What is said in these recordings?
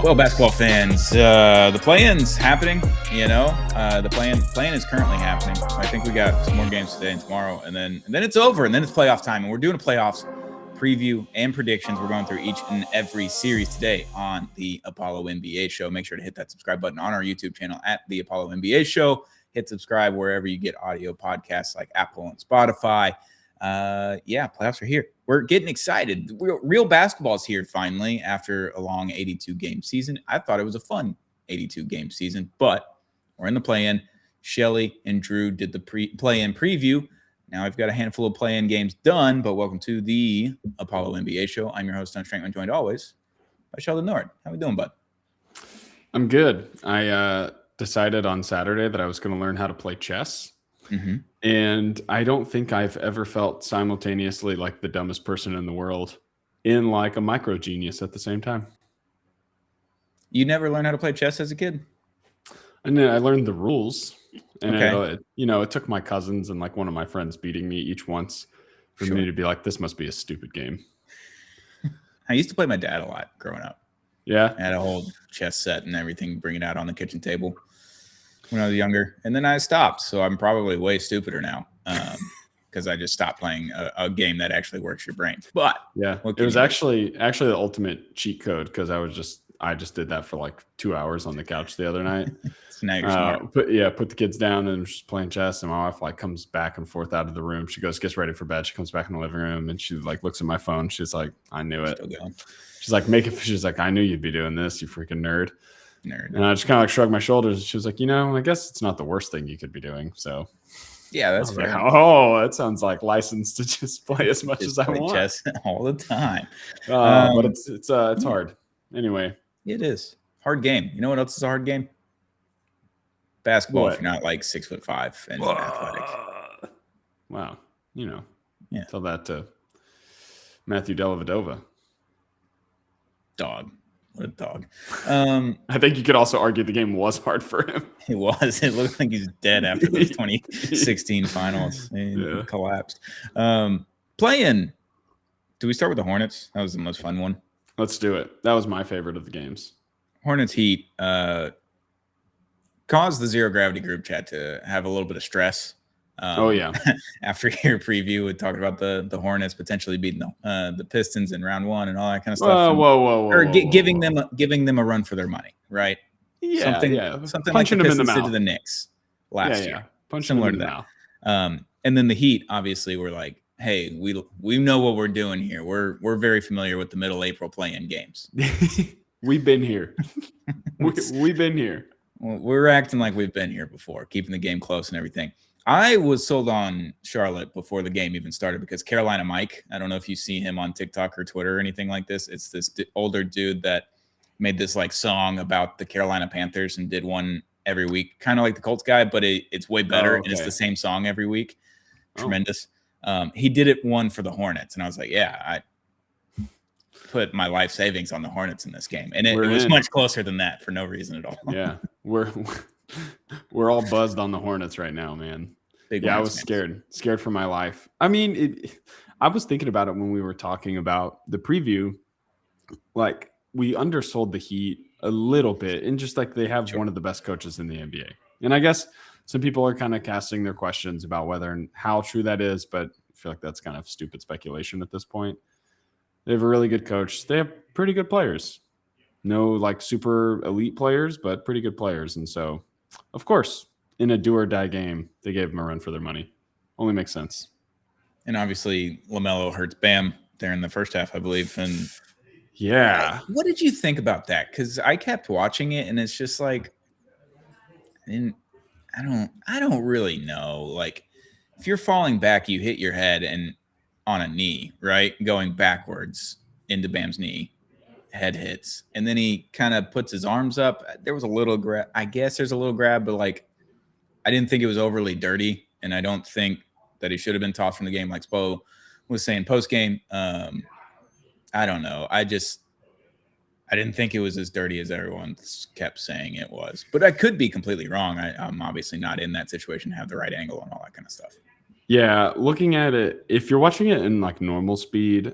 Well, basketball fans, the play-in's happening. The play-in is currently happening. I think we got some more games today and tomorrow, and then it's over, and then it's playoff time, and we're doing a playoffs preview and predictions. We're going through each and every series today on the Apollo NBA Show. Make sure to hit that subscribe button on our YouTube channel at the Apollo NBA Show. Hit subscribe wherever you get audio podcasts like Apple and Spotify. Playoffs are here. We're getting excited. Real basketball is here finally after a long 82-game season. I thought it was a fun 82-game season, but we're in the play-in. Shelly and Drew did the play-in preview. Now I've got a handful of play-in games done, but welcome to the Apollo NBA Show. I'm your host, Don Strankman, joined always by Sheldon Nord. How we doing, bud? I'm good. I decided on Saturday that I was going to learn how to play chess. Mm-hmm. And I don't think I've ever felt simultaneously like the dumbest person in the world in like a micro genius at the same time. You never learned how to play chess as a kid? And then I learned the rules. And okay. it took my cousins and like one of my friends beating me each once for me to be like, this must be a stupid game. I used to play my dad a lot growing up. Yeah. I had a whole chess set and everything, bring it out on the kitchen table when I was younger, and then I stopped. So I'm probably way stupider now because I just stopped playing a game that actually works your brain. But yeah, it was actually the ultimate cheat code because I just did that for like 2 hours on the couch the other night. So now you're smart. Put the kids down and just playing chess, and my wife like comes back and forth out of the room. She gets ready for bed. She comes back in the living room and she like looks at my phone. She's like, I knew it. She's like, I knew you'd be doing this, you freaking nerd. And I just kind of like shrugged my shoulders. She was like, I guess it's not the worst thing you could be doing. So yeah, that's fair. Like, oh, that sounds like license to just play as much as I want. Chess all the time. But it's hard. Anyway. It is. Hard game. You know what else is a hard game? Basketball, what? If you're not like 6'5" and athletic. Wow. Yeah. Tell that to Matthew Dellavedova. Dog. What a dog. I think you could also argue the game was hard for him. It was. It looked like he's dead after those 2016 finals. He collapsed. Play-in. Do we start with the Hornets? That was the most fun one. Let's do it. That was my favorite of the games. Hornets Heat caused the Zero Gravity group chat to have a little bit of stress. After your preview, we talked about the Hornets potentially beating the Pistons in round one and all that kind of stuff. Giving them a run for their money, right? Yeah, something like the Pistons did to the Knicks last year. Similar to that. And then the Heat, obviously, were like, hey, we know what we're doing here. We're very familiar with the middle April play-in games. We've been here. We've been here. Well, we're acting like we've been here before, keeping the game close and everything. I was sold on Charlotte before the game even started because Carolina Mike, I don't know if you see him on TikTok or Twitter or anything like this. It's this older dude that made this like song about the Carolina Panthers and did one every week, kind of like the Colts guy, but it's way better. And it's the same song every week. Tremendous. He did it one for the Hornets, and I was like, yeah, I put my life savings on the Hornets in this game, and it was much closer than that for no reason at all. Yeah, we're all buzzed on the Hornets right now, man. I was scared for my life. I mean, I was thinking about it when we were talking about the preview. Like, we undersold the Heat a little bit, and just like they have one of the best coaches in the NBA, and I guess some people are kind of casting their questions about whether and how true that is, but I feel like that's kind of stupid speculation at this point. They have a really good coach. They have pretty good players. No like super elite players, but pretty good players. And so, of course, in a do or die game, they gave them a run for their money. Only makes sense. And obviously, LaMelo hurts Bam there in the first half, I believe. And yeah. What did you think about that? Because I kept watching it, and it's just like, I don't really know. Like, if you're falling back, you hit your head and on a knee, right? Going backwards into Bam's knee, head hits. And then he kind of puts his arms up. There was a little grab. I guess there's a little grab, but like, I didn't think it was overly dirty. And I don't think that he should have been tossed from the game like Spo was saying post-game. I don't know. I didn't think it was as dirty as everyone kept saying it was. But I could be completely wrong. I'm obviously not in that situation, have the right angle and all that kind of stuff. Yeah, looking at it, if you're watching it in like normal speed,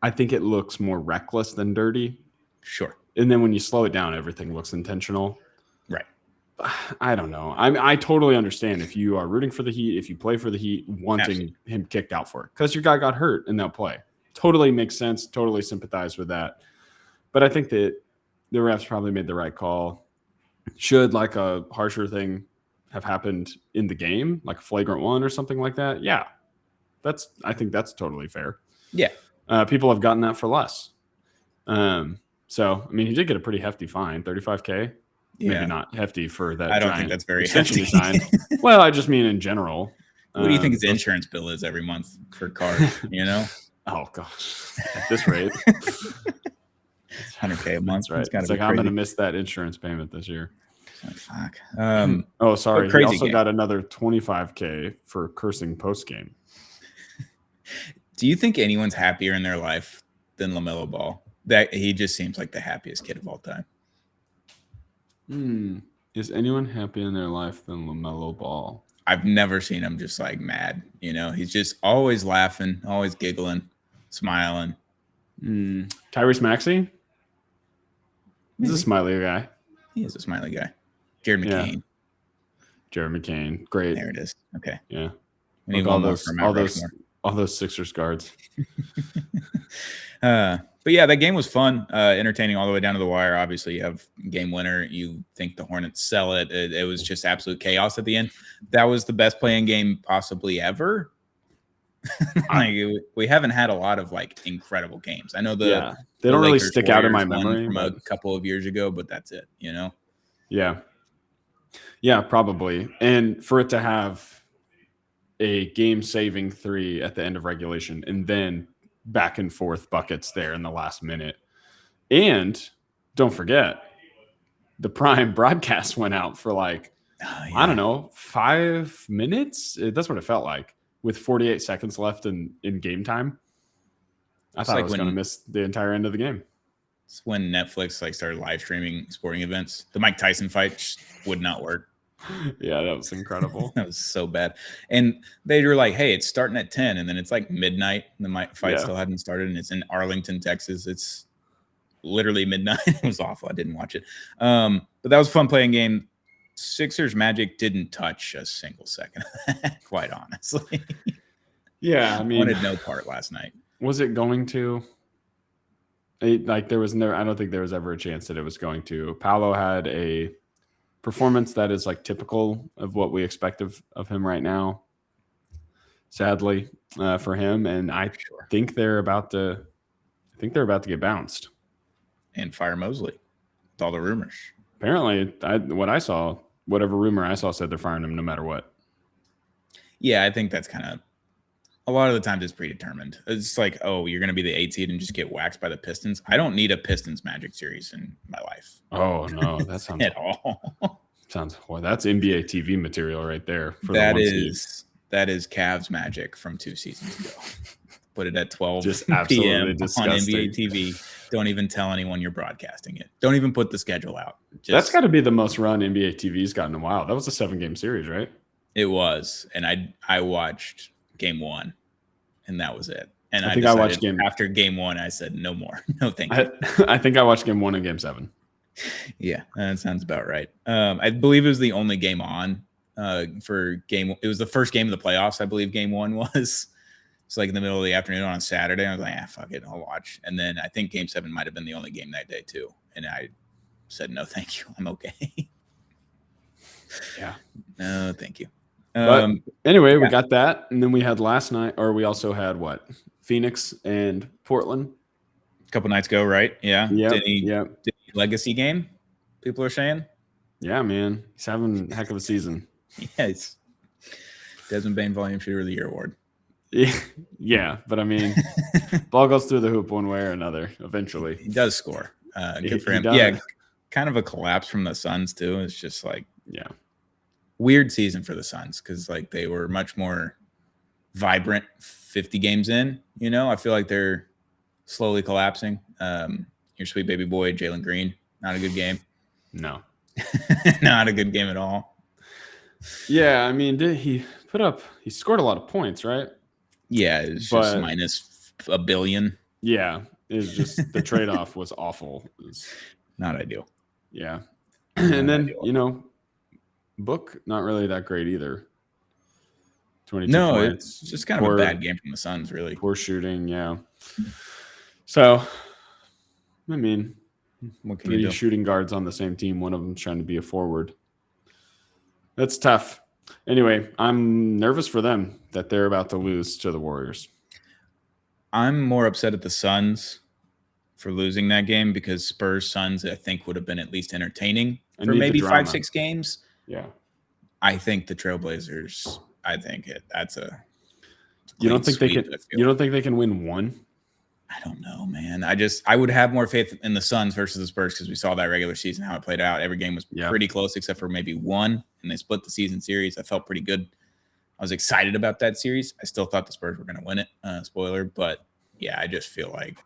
I think it looks more reckless than dirty. Sure. And then when you slow it down, everything looks intentional. Right. I don't know. I totally understand if you are rooting for the Heat, if you play for the Heat, wanting him kicked out for it because your guy got hurt in that play. Totally makes sense. Totally sympathize with that. But I think that the refs probably made the right call. Should like a harsher thing have happened in the game, like a flagrant one or something like that? Yeah, I think that's totally fair. Yeah. People have gotten that for less. So, I mean, he did get a pretty hefty fine, $35K. Yeah. Maybe not hefty for that. I don't think that's very hefty. Well, I just mean in general. What do you think his insurance bill is every month for cars? You know? Oh gosh, at this rate, it's $100K a month. That's right. It's like I'm going to miss that insurance payment this year. Like, fuck. Oh, sorry. He also got another $25K for cursing post game. Do you think anyone's happier in their life than LaMelo Ball? That he just seems like the happiest kid of all time. Is anyone happy in their life than LaMelo Ball? I've never seen him just like mad. You know, he's just always laughing, always giggling, smiling. Tyrese Maxey? He's a smiley guy. He is a smiley guy. Jared McCain. Yeah. Jared McCain. Great. There it is. Okay. Yeah. We need all those Sixers guards. But yeah, that game was fun, entertaining all the way down to the wire. Obviously, you have game winner. You think the Hornets sell it. It was just absolute chaos at the end. That was the best playing game possibly ever. We haven't had a lot of like incredible games. I know they don't really stick out in my memory from a couple of years ago, but that's it. You know? Yeah, probably. And for it to have a game-saving 3 at the end of regulation, and then back and forth buckets there in the last minute. And don't forget, the Prime broadcast went out for I don't know, 5 minutes. That's what it felt like with 48 seconds left in game time. I thought I was going to miss the entire end of the game. It's when Netflix started live streaming sporting events. The Mike Tyson fight just would not work. Yeah, that was incredible. That was so bad. And they were like, hey, it's starting at 10. And then it's like midnight. The fight still hadn't started. And it's in Arlington, Texas. It's literally midnight. It was awful. I didn't watch it. But that was a fun playing game. Sixers Magic didn't touch a single second of that, quite honestly. Yeah, I mean, wanted no part last night. Was it going to? There was I don't think there was ever a chance that it was going to. Paolo had a performance that is typical of what we expect of him right now, sadly for him. And I think they're about to get bounced and fire Mosley with all the rumors. Apparently, whatever rumor I saw said they're firing him no matter what. Yeah, I think that's kind of a lot of the times it's predetermined. It's like, oh, you're going to be the 8 seed and just get waxed by the Pistons. I don't need a Pistons Magic series in my life. Oh no, that sounds at all. That's NBA TV material right there. That is Cavs Magic from 2 seasons ago. Put it at 12 p.m. disgusting. On NBA TV. Don't even tell anyone you're broadcasting it. Don't even put the schedule out. That's got to be the most run NBA TV's gotten in a while. That was a 7-game series, right? It was, and I watched Game 1, and that was it. And I think I watched after Game 1. I said no more. No, thank you. I think I watched Game 1 and Game 7. Yeah, that sounds about right. I believe it was the only game on for game. It was the first game of the playoffs. I believe Game 1 was. It's in the middle of the afternoon on a Saturday. I was like, fuck it, I'll watch. And then I think Game 7 might have been the only game that day too. And I said, no, thank you. I'm okay. Yeah. No, thank you. But anyway, we got that. And then we had last night, or we also had Phoenix and Portland. A couple nights ago, right? Yeah. Did he legacy game? People are saying. Yeah, man. He's having a heck of a season. Yeah. It's Desmond Bain Volume Shooter of the Year award. Yeah, but I mean, ball goes through the hoop one way or another eventually. He does score. Good for him. Yeah, kind of a collapse from the Suns too. It's just weird season for the Suns because they were much more vibrant 50 games in. You know, I feel like they're slowly collapsing. Your sweet baby boy, Jalen Green, not a good game. No. Not a good game at all. Yeah, I mean, he scored a lot of points, right? Yeah, it's just minus $1 billion. Yeah, it's just the trade-off was awful. Not ideal. Yeah. And then, Book, not really that great either. 22 points. It's just kind of a bad game from the Suns, really. Poor shooting, yeah. So, I mean, what can you do? Shooting guards on the same team. One of them's trying to be a forward. That's tough. Anyway, I'm nervous for them that they're about to lose to the Warriors. I'm more upset at the Suns for losing that game because Spurs Suns, I think, would have been at least entertaining for maybe 5-6 games. Yeah. I think the Trailblazers, that's a You don't think they can win one? I don't know, man. I would have more faith in the Suns versus the Spurs because we saw that regular season, how it played out. Every game was pretty close except for maybe one, and they split the season series. I felt pretty good. I was excited about that series. I still thought the Spurs were going to win it. Spoiler, but yeah, I just feel like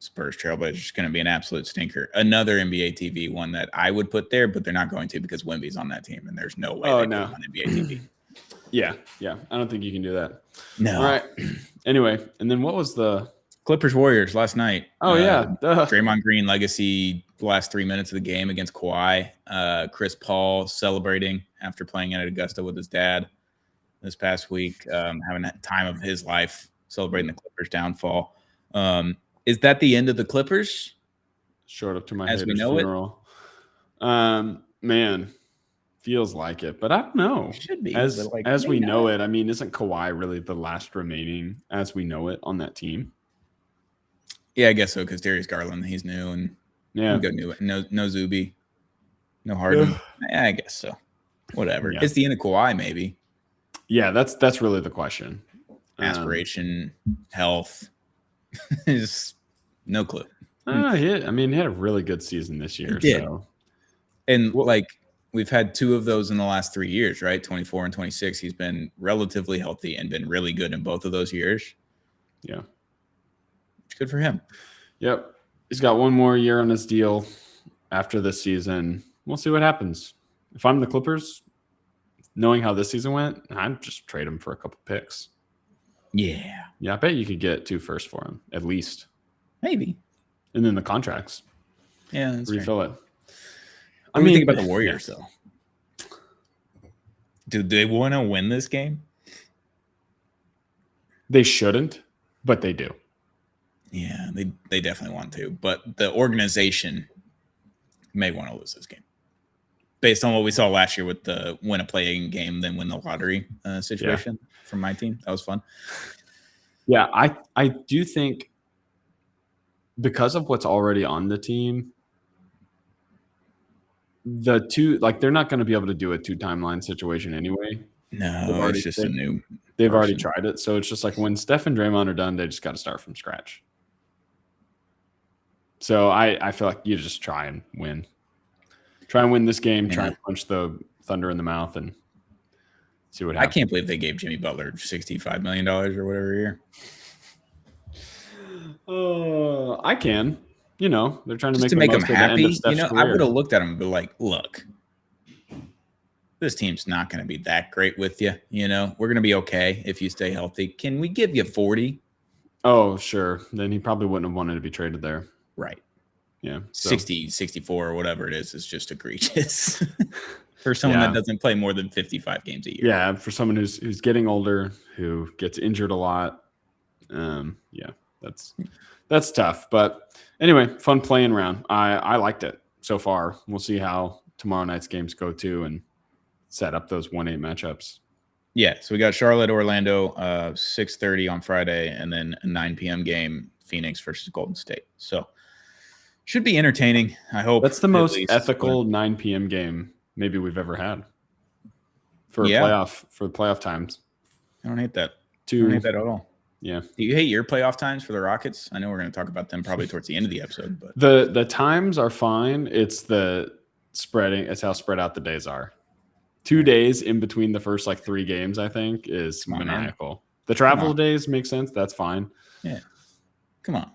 Spurs Trailblazers is going to be an absolute stinker. Another NBA TV one that I would put there, but they're not going to because Wemby's on that team, and there's no way they put him on NBA TV. Yeah. I don't think you can do that. No. All right. Anyway, and then what was the Clippers Warriors last night? Oh, yeah. Draymond Green legacy, the last 3 minutes of the game against Kawhi. Chris Paul celebrating after playing at Augusta with his dad this past week, having a time of his life celebrating the Clippers downfall. Is that the end of the Clippers? Short up to my as we know funeral. Man, feels like it, but I don't know. It should be as we know it. I mean, isn't Kawhi really the last remaining as we know it on that team? Yeah, I guess so. Because Darius Garland, he's new, and no Zuby, no Harden. Yeah, I guess so. Whatever. Yeah. It's the end of Kawhi, maybe. Yeah, that's really the question. Aspiration, health. Just no clue. He had a really good season this year. He did. So. And we've had 2 of those in the last 3 years, right? 24 and 26. He's been relatively healthy and been really good in both of those years. Yeah. It's good for him. Yep. He's got one more year on his deal after this season. We'll see what happens. If I'm the Clippers, knowing how this season went, I'd just trade him for a couple picks. Yeah. Yeah, I bet you could get 2 firsts for him, at least. Maybe. And then the contracts. Yeah, that's refill right. it. What do you think about the Warriors, though? Do they want to win this game? They shouldn't, but they do. Yeah, they definitely want to. But the organization may want to lose this game. Based on what we saw last year with the win a play-in game, then win the lottery situation from my team. That was fun. Yeah, I do think because of what's already on the team, the 2, they're not going to be able to do a 2 timeline situation anyway. No, it's just a new. They've already tried it. So it's just like when Steph and Draymond are done, they just got to start from scratch. So I feel like you just try and win. Try and win this game. Try and punch the Thunder in the mouth and see what happens. I can't believe they gave Jimmy Butler $65 million or whatever a year. I can. They're trying to just make him happy. Career. I would have looked at him and be like, look, this team's not going to be that great with you. We're going to be okay if you stay healthy. Can we give you 40? Oh, sure. Then he probably wouldn't have wanted to be traded there. Right. Yeah. 60, 64 or whatever it is just egregious for someone that doesn't play more than 55 games a year. Yeah. For someone who's getting older, who gets injured a lot. That's tough. But anyway, fun playing round. I liked it so far. We'll see how tomorrow night's games go too and set up those 1-8 matchups. Yeah. So we got Charlotte, Orlando, 6:30 on Friday, and then a 9 p.m. game, Phoenix versus Golden State. So should be entertaining. I hope that's the most ethical 9 p.m. game maybe we've ever had for playoff times. I don't hate that. I don't hate that at all. Yeah. Do you hate your playoff times for the Rockets? I know we're going to talk about them probably towards the end of the episode, but the times are fine. It's the spreading. It's how spread out the days are. 2 days in between the first 3 games, I think, is maniacal. Man. The travel days make sense. That's fine. Yeah. Come on.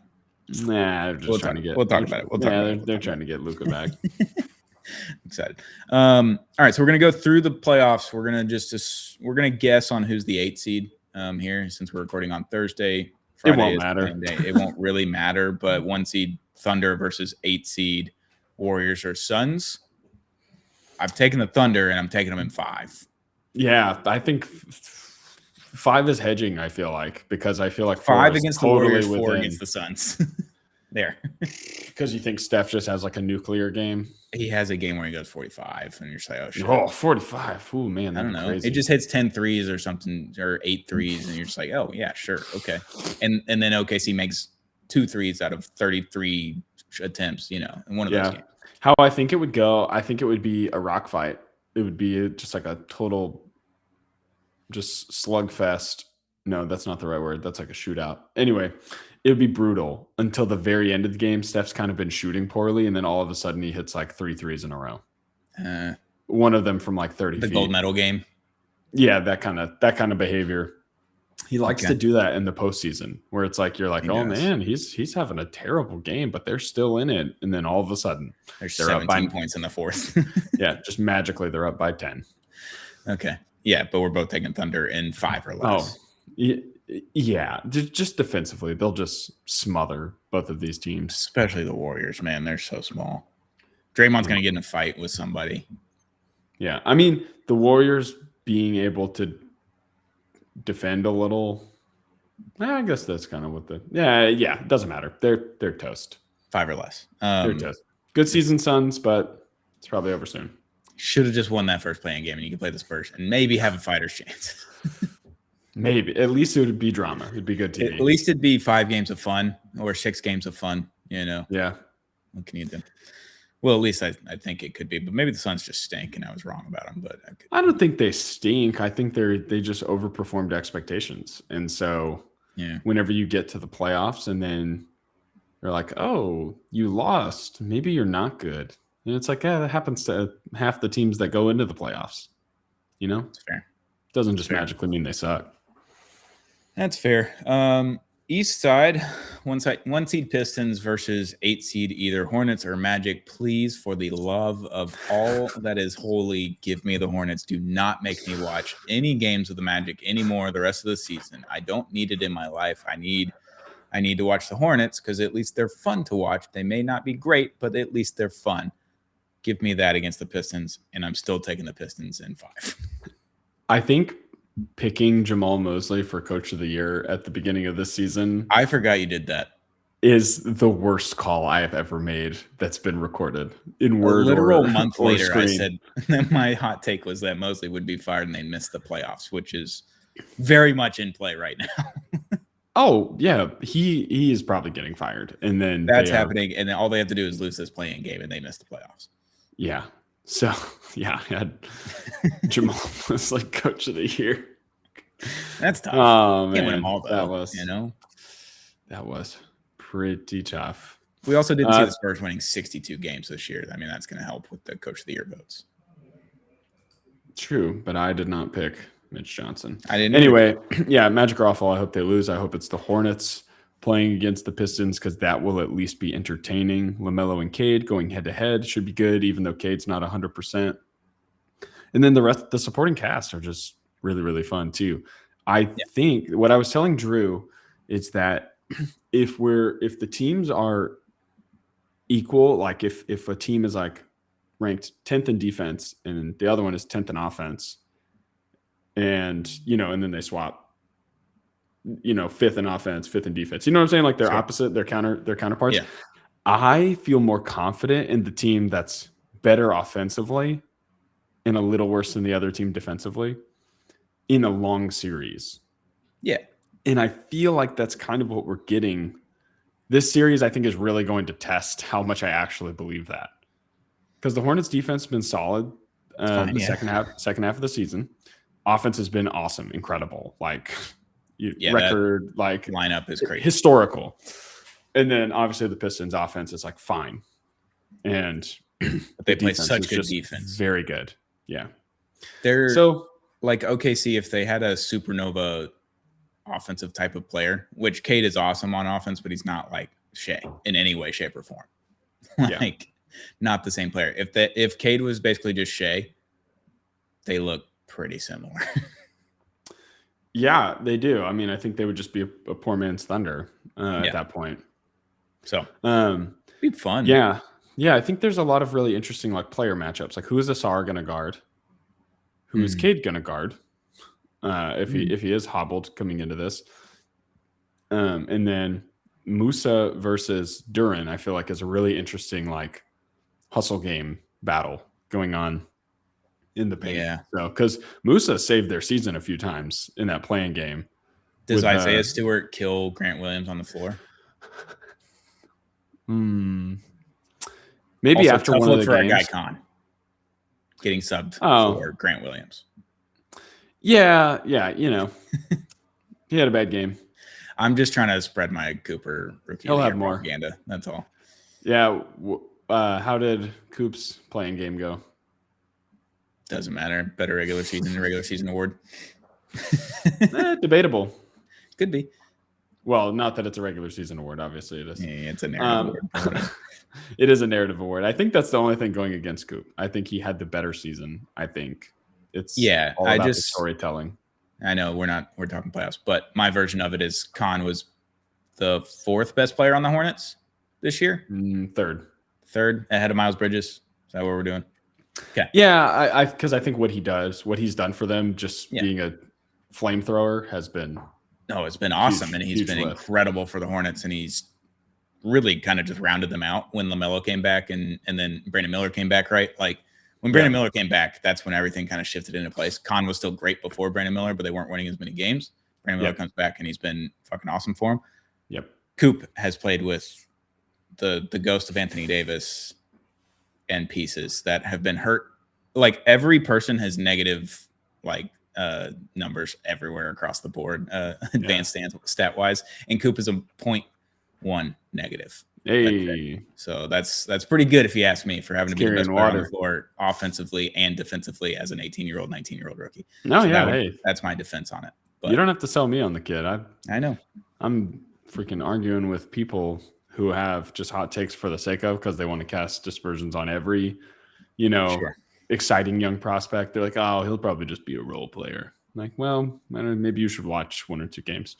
Nah, they're just trying to get. We'll talk about it. They're trying to get Luka back. Excited. All right, so we're gonna go through the playoffs. We're gonna guess on who's the 8 seed here, since we're recording on Thursday. Friday it won't matter. It won't really matter. But 1 seed Thunder versus 8 seed Warriors or Suns. I've taken the Thunder, and I'm taking them in 5. Yeah, I think 5 is hedging, I feel like, because I feel like 5 against totally the Warriors, within. 4 against the Suns. There. Because you think Steph just has like a nuclear game? He has a game where he goes 45, and you're just like, oh, shit. Oh, 45. Ooh, man, I don't know. crazy. It just hits 10 threes or something, or 8 threes, and you're just like, oh, yeah, sure, okay. And then OKC makes 2 threes out of 33 attempts, in one of those games. How I think it would go, I think it would be a rock fight. It would be just like a total just slugfest. No, that's not the right word. That's like a shootout. Anyway, it would be brutal until the very end of the game. Steph's kind of been shooting poorly, and then all of a sudden he hits like 3 threes in a row. One of them from like 30 feet. The gold medal game. Yeah, that kind of behavior. He likes to do that in the postseason, where it's like you're like, man, he's having a terrible game, but they're still in it, and then all of a sudden they're 17 points in the fourth. Yeah, just magically they're up by 10. Okay, yeah, but we're both taking Thunder in 5 or less. Yeah, just defensively, they'll just smother both of these teams, especially the Warriors. Man, they're so small. Draymond's going to get in a fight with somebody. Yeah, I mean the Warriors being able to defend a little. I guess that's kind of what it doesn't matter. They're toast. 5 or less. They're toast. Good season, Suns, but it's probably over soon. Should have just won that first playing game, and you could play the Spurs and maybe have a fighter's chance. Maybe. At least it would be drama. It'd be good TV. At least it'd be 5 games of fun or 6 games of fun. Yeah. What can you do? Well, at least I think it could be, but maybe the Suns just stink, and I was wrong about them. But I don't think they stink. I think they just overperformed expectations, and so whenever you get to the playoffs, and then you're like, oh, you lost. Maybe you're not good. And it's like, that happens to half the teams that go into the playoffs. It's fair. It doesn't just magically mean they suck. That's fair. East side, 1 seed Pistons versus 8 seed either Hornets or Magic. Please, for the love of all that is holy, give me the Hornets. Do not make me watch any games of the Magic anymore the rest of the season. I don't need it in my life. I need to watch the Hornets because at least they're fun to watch. They may not be great, but at least they're fun. Give me that against the Pistons, and I'm still taking the Pistons in 5. I think picking Jamal Mosley for Coach of the Year at the beginning of this season, I forgot you did that, is the worst call I have ever made that's been recorded in word. A literal month later, screen. I said that my hot take was that Mosley would be fired and they missed the playoffs, which is very much in play right now. Oh yeah, he is probably getting fired, and then that's happening, and then all they have to do is lose this play-in game, and they miss the playoffs. Yeah. So I had Jamal was like Coach of the Year. That's tough. Oh man, can't win them all though. That was pretty tough. We also didn't see the Spurs winning 62 games this year. I mean, that's going to help with the Coach of the Year votes. True, but I did not pick Mitch Johnson. I didn't. Anyway, Magic are awful. I hope they lose. I hope it's the Hornets playing against the Pistons because that will at least be entertaining. LaMelo and Cade going head-to-head should be good, even though Cade's not 100%. And then the rest, the supporting cast are just really, really fun too. I think what I was telling Drew is that if the teams are equal, like if a team is like ranked 10th in defense and the other one is 10th in offense, and and then they swap, 5th in offense, 5th in defense. You know what I'm saying? Like they're opposite, they're counterparts. Yeah. I feel more confident in the team that's better offensively and a little worse than the other team defensively in a long series. Yeah. And I feel like that's kind of what we're getting. This series, I think, is really going to test how much I actually believe that. Because the Hornets defense has been solid second half of the season. Offense has been awesome, incredible. Like record, like lineup is crazy, historical. And then obviously the Pistons offense is like fine. And they play such good defense. Very good. Yeah. They're so like OKC, if they had a supernova offensive type of player, which Cade is awesome on offense, but he's not like Shea in any way, shape, or form. Not the same player. If Cade was basically just Shea, they look pretty similar. Yeah, they do. I mean, I think they would just be a poor man's Thunder at that point. So be fun. Yeah. Yeah, I think there's a lot of really interesting like player matchups. Like, who is Asar going to guard? Who is Cade going to guard? If he is hobbled coming into this, and then Musa versus Duran, I feel like is a really interesting like hustle game battle going on in the paint. Yeah. So because Musa saved their season a few times in that playing game. Does Isaiah Stewart kill Grant Williams on the floor? Maybe also, after one of the for games. Our guy Con getting subbed for Grant Williams. Yeah, you know, he had a bad game. I'm just trying to spread my Cooper rookie. He'll have more propaganda. That's all. Yeah. How did Coop's playing game go? Doesn't matter. Better regular season award. Debatable. Could be. Well, not that it's a regular season award. Obviously, it is. Yeah, it's a narrative award. It is a narrative award. I think that's the only thing going against Coop. I think he had the better season. I think it's all about the storytelling. I know we're talking playoffs, but my version of it is Con was the 4th best player on the Hornets this year. Third ahead of Miles Bridges. Is that what we're doing? Okay. Yeah, because I think what he's done for them, just being a flamethrower, has been. No, it's been awesome, and he's been incredible for the Hornets, and he's really kind of just rounded them out when LaMelo came back, and then Brandon Miller came back, right? Like when Brandon Miller came back, that's when everything kind of shifted into place. Con was still great before Brandon Miller, but they weren't winning as many games. Brandon Miller comes back, and he's been fucking awesome for him. Yep. Coop has played with the ghost of Anthony Davis and pieces that have been hurt. Like every person has negative numbers everywhere across the board, advanced stat wise, and Coop is a 0.1 negative. Hey, so that's pretty good if you ask me, for having to be the best player on the floor offensively and defensively as an 18-year-old, 19-year-old rookie. That's my defense on it. But you don't have to sell me on the kid. I know. I'm freaking arguing with people who have just hot takes for the sake of, because they want to cast dispersions on every, exciting young prospect. They're like, oh, he'll probably just be a role player. I'm like, well, maybe you should watch 1 or 2 games.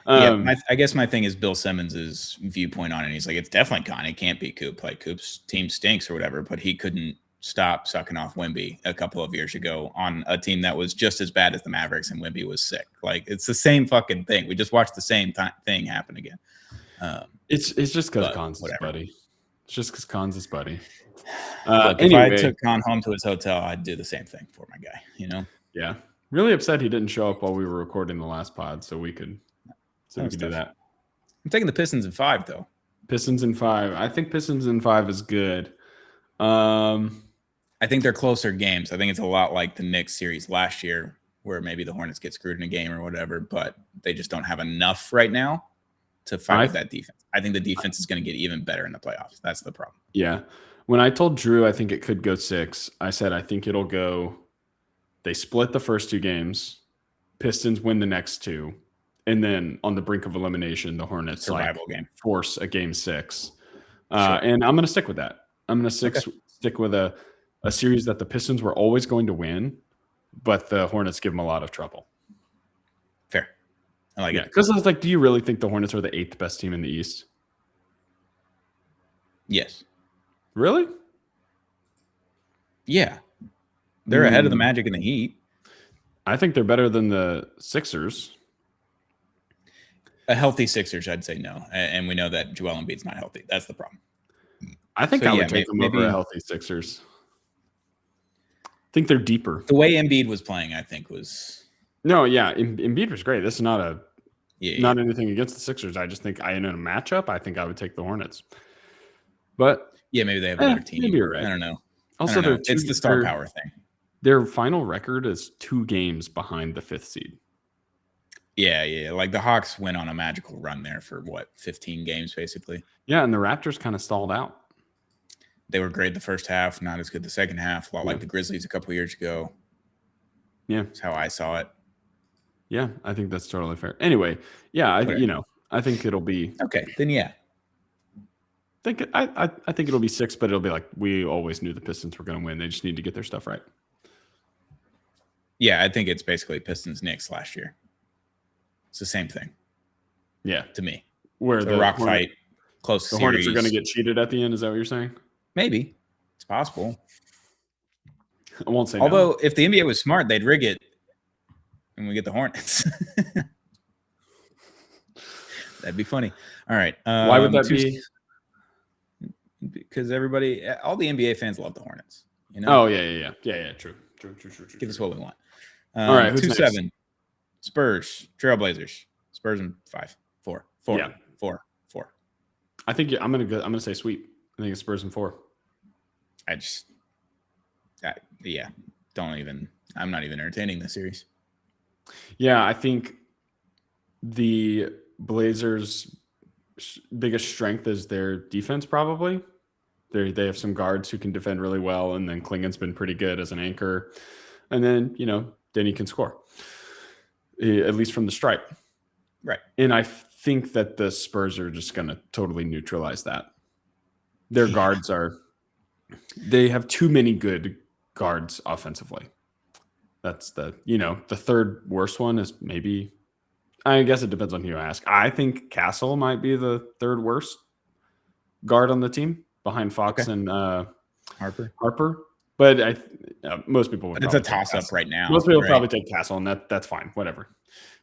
I guess my thing is Bill Simmons's viewpoint on it. He's like, it's definitely Con. It can't be Coop. Like Coop's team stinks or whatever, but he couldn't stop sucking off Wemby a couple of years ago on a team that was just as bad as the Mavericks, and Wemby was sick. Like it's the same fucking thing. We just watched the same thing happen again. It's just because Con's his buddy. It's just because Con's his buddy. If I took Con home to his hotel, I'd do the same thing for my guy. Yeah. Really upset he didn't show up while we were recording the last pod, so we could do that. I'm taking the Pistons in 5, though. Pistons in 5. I think Pistons in 5 is good. I think they're closer games. I think it's a lot like the Knicks series last year, where maybe the Hornets get screwed in a game or whatever, but they just don't have enough right now to fight with that defense. I think the defense is going to get even better in the playoffs. That's the problem. Yeah. When I told Drew I think it could go 6, I said I think it'll go. They split the first 2 games. Pistons win the next 2. And then on the brink of elimination, the Hornets game force a game 6. And I'm going to stick with that. I'm going to stick with a series that the Pistons were always going to win, but the Hornets give them a lot of trouble. Fair. I like it. Because I was like, do you really think the Hornets are the 8th best team in the East? Yes. Really? Yeah. They're ahead of the Magic and the Heat. I think they're better than the Sixers. A healthy Sixers, I'd say no. And we know that Joel Embiid's not healthy. That's the problem. I think I would take them over a healthy Sixers. I think they're deeper. The way Embiid was playing, I think, was... No, yeah. Embiid was great. This is not not anything against the Sixers. I just think in a matchup, I think I would take the Hornets. But... yeah, maybe they have a better team. Maybe you're right. I don't know. Also, it's the star power thing. Their final record is 2 games behind the 5th seed. Yeah. Like the Hawks went on a magical run there for 15 games basically. Yeah, and the Raptors kind of stalled out. They were great the first half, not as good the second half. A lot like the Grizzlies a couple of years ago. Yeah, that's how I saw it. Yeah, I think that's totally fair. Anyway, yeah, I think it'll be okay. Then yeah, I think it'll be 6, but it'll be like we always knew the Pistons were going to win. They just need to get their stuff right. Yeah, I think it's basically Pistons Knicks last year. It's the same thing. Yeah, to me, where the rock fight, close. The Hornets are going to get cheated at the end. Is that what you're saying? Maybe it's possible. I won't say. Although, no. if the NBA was smart, they'd rig it, and we get the Hornets. That'd be funny. All right. Why would that be? Because all the NBA fans love the Hornets. You know? Oh yeah. True. Give us what we want. All right. 2-7. Spurs, Trailblazers. Spurs in 5, 4, 4, yeah. 4. I think I'm gonna say sweep. I think it's Spurs in 4. I'm not even entertaining this series. Yeah, I think the Blazers' biggest strength is their defense. Probably, they have some guards who can defend really well, and then Klingon's been pretty good as an anchor, and then Denny can score, at least from the stripe. Right. And I think that the Spurs are just going to totally neutralize that. Their guards they have too many good guards offensively. That's the third worst one is maybe, I guess it depends on who you ask. I think Castle might be the third worst guard on the team behind Fox and Harper. But most people would. But it's a toss-up right now. Most people probably take Castle, and that's fine. Whatever.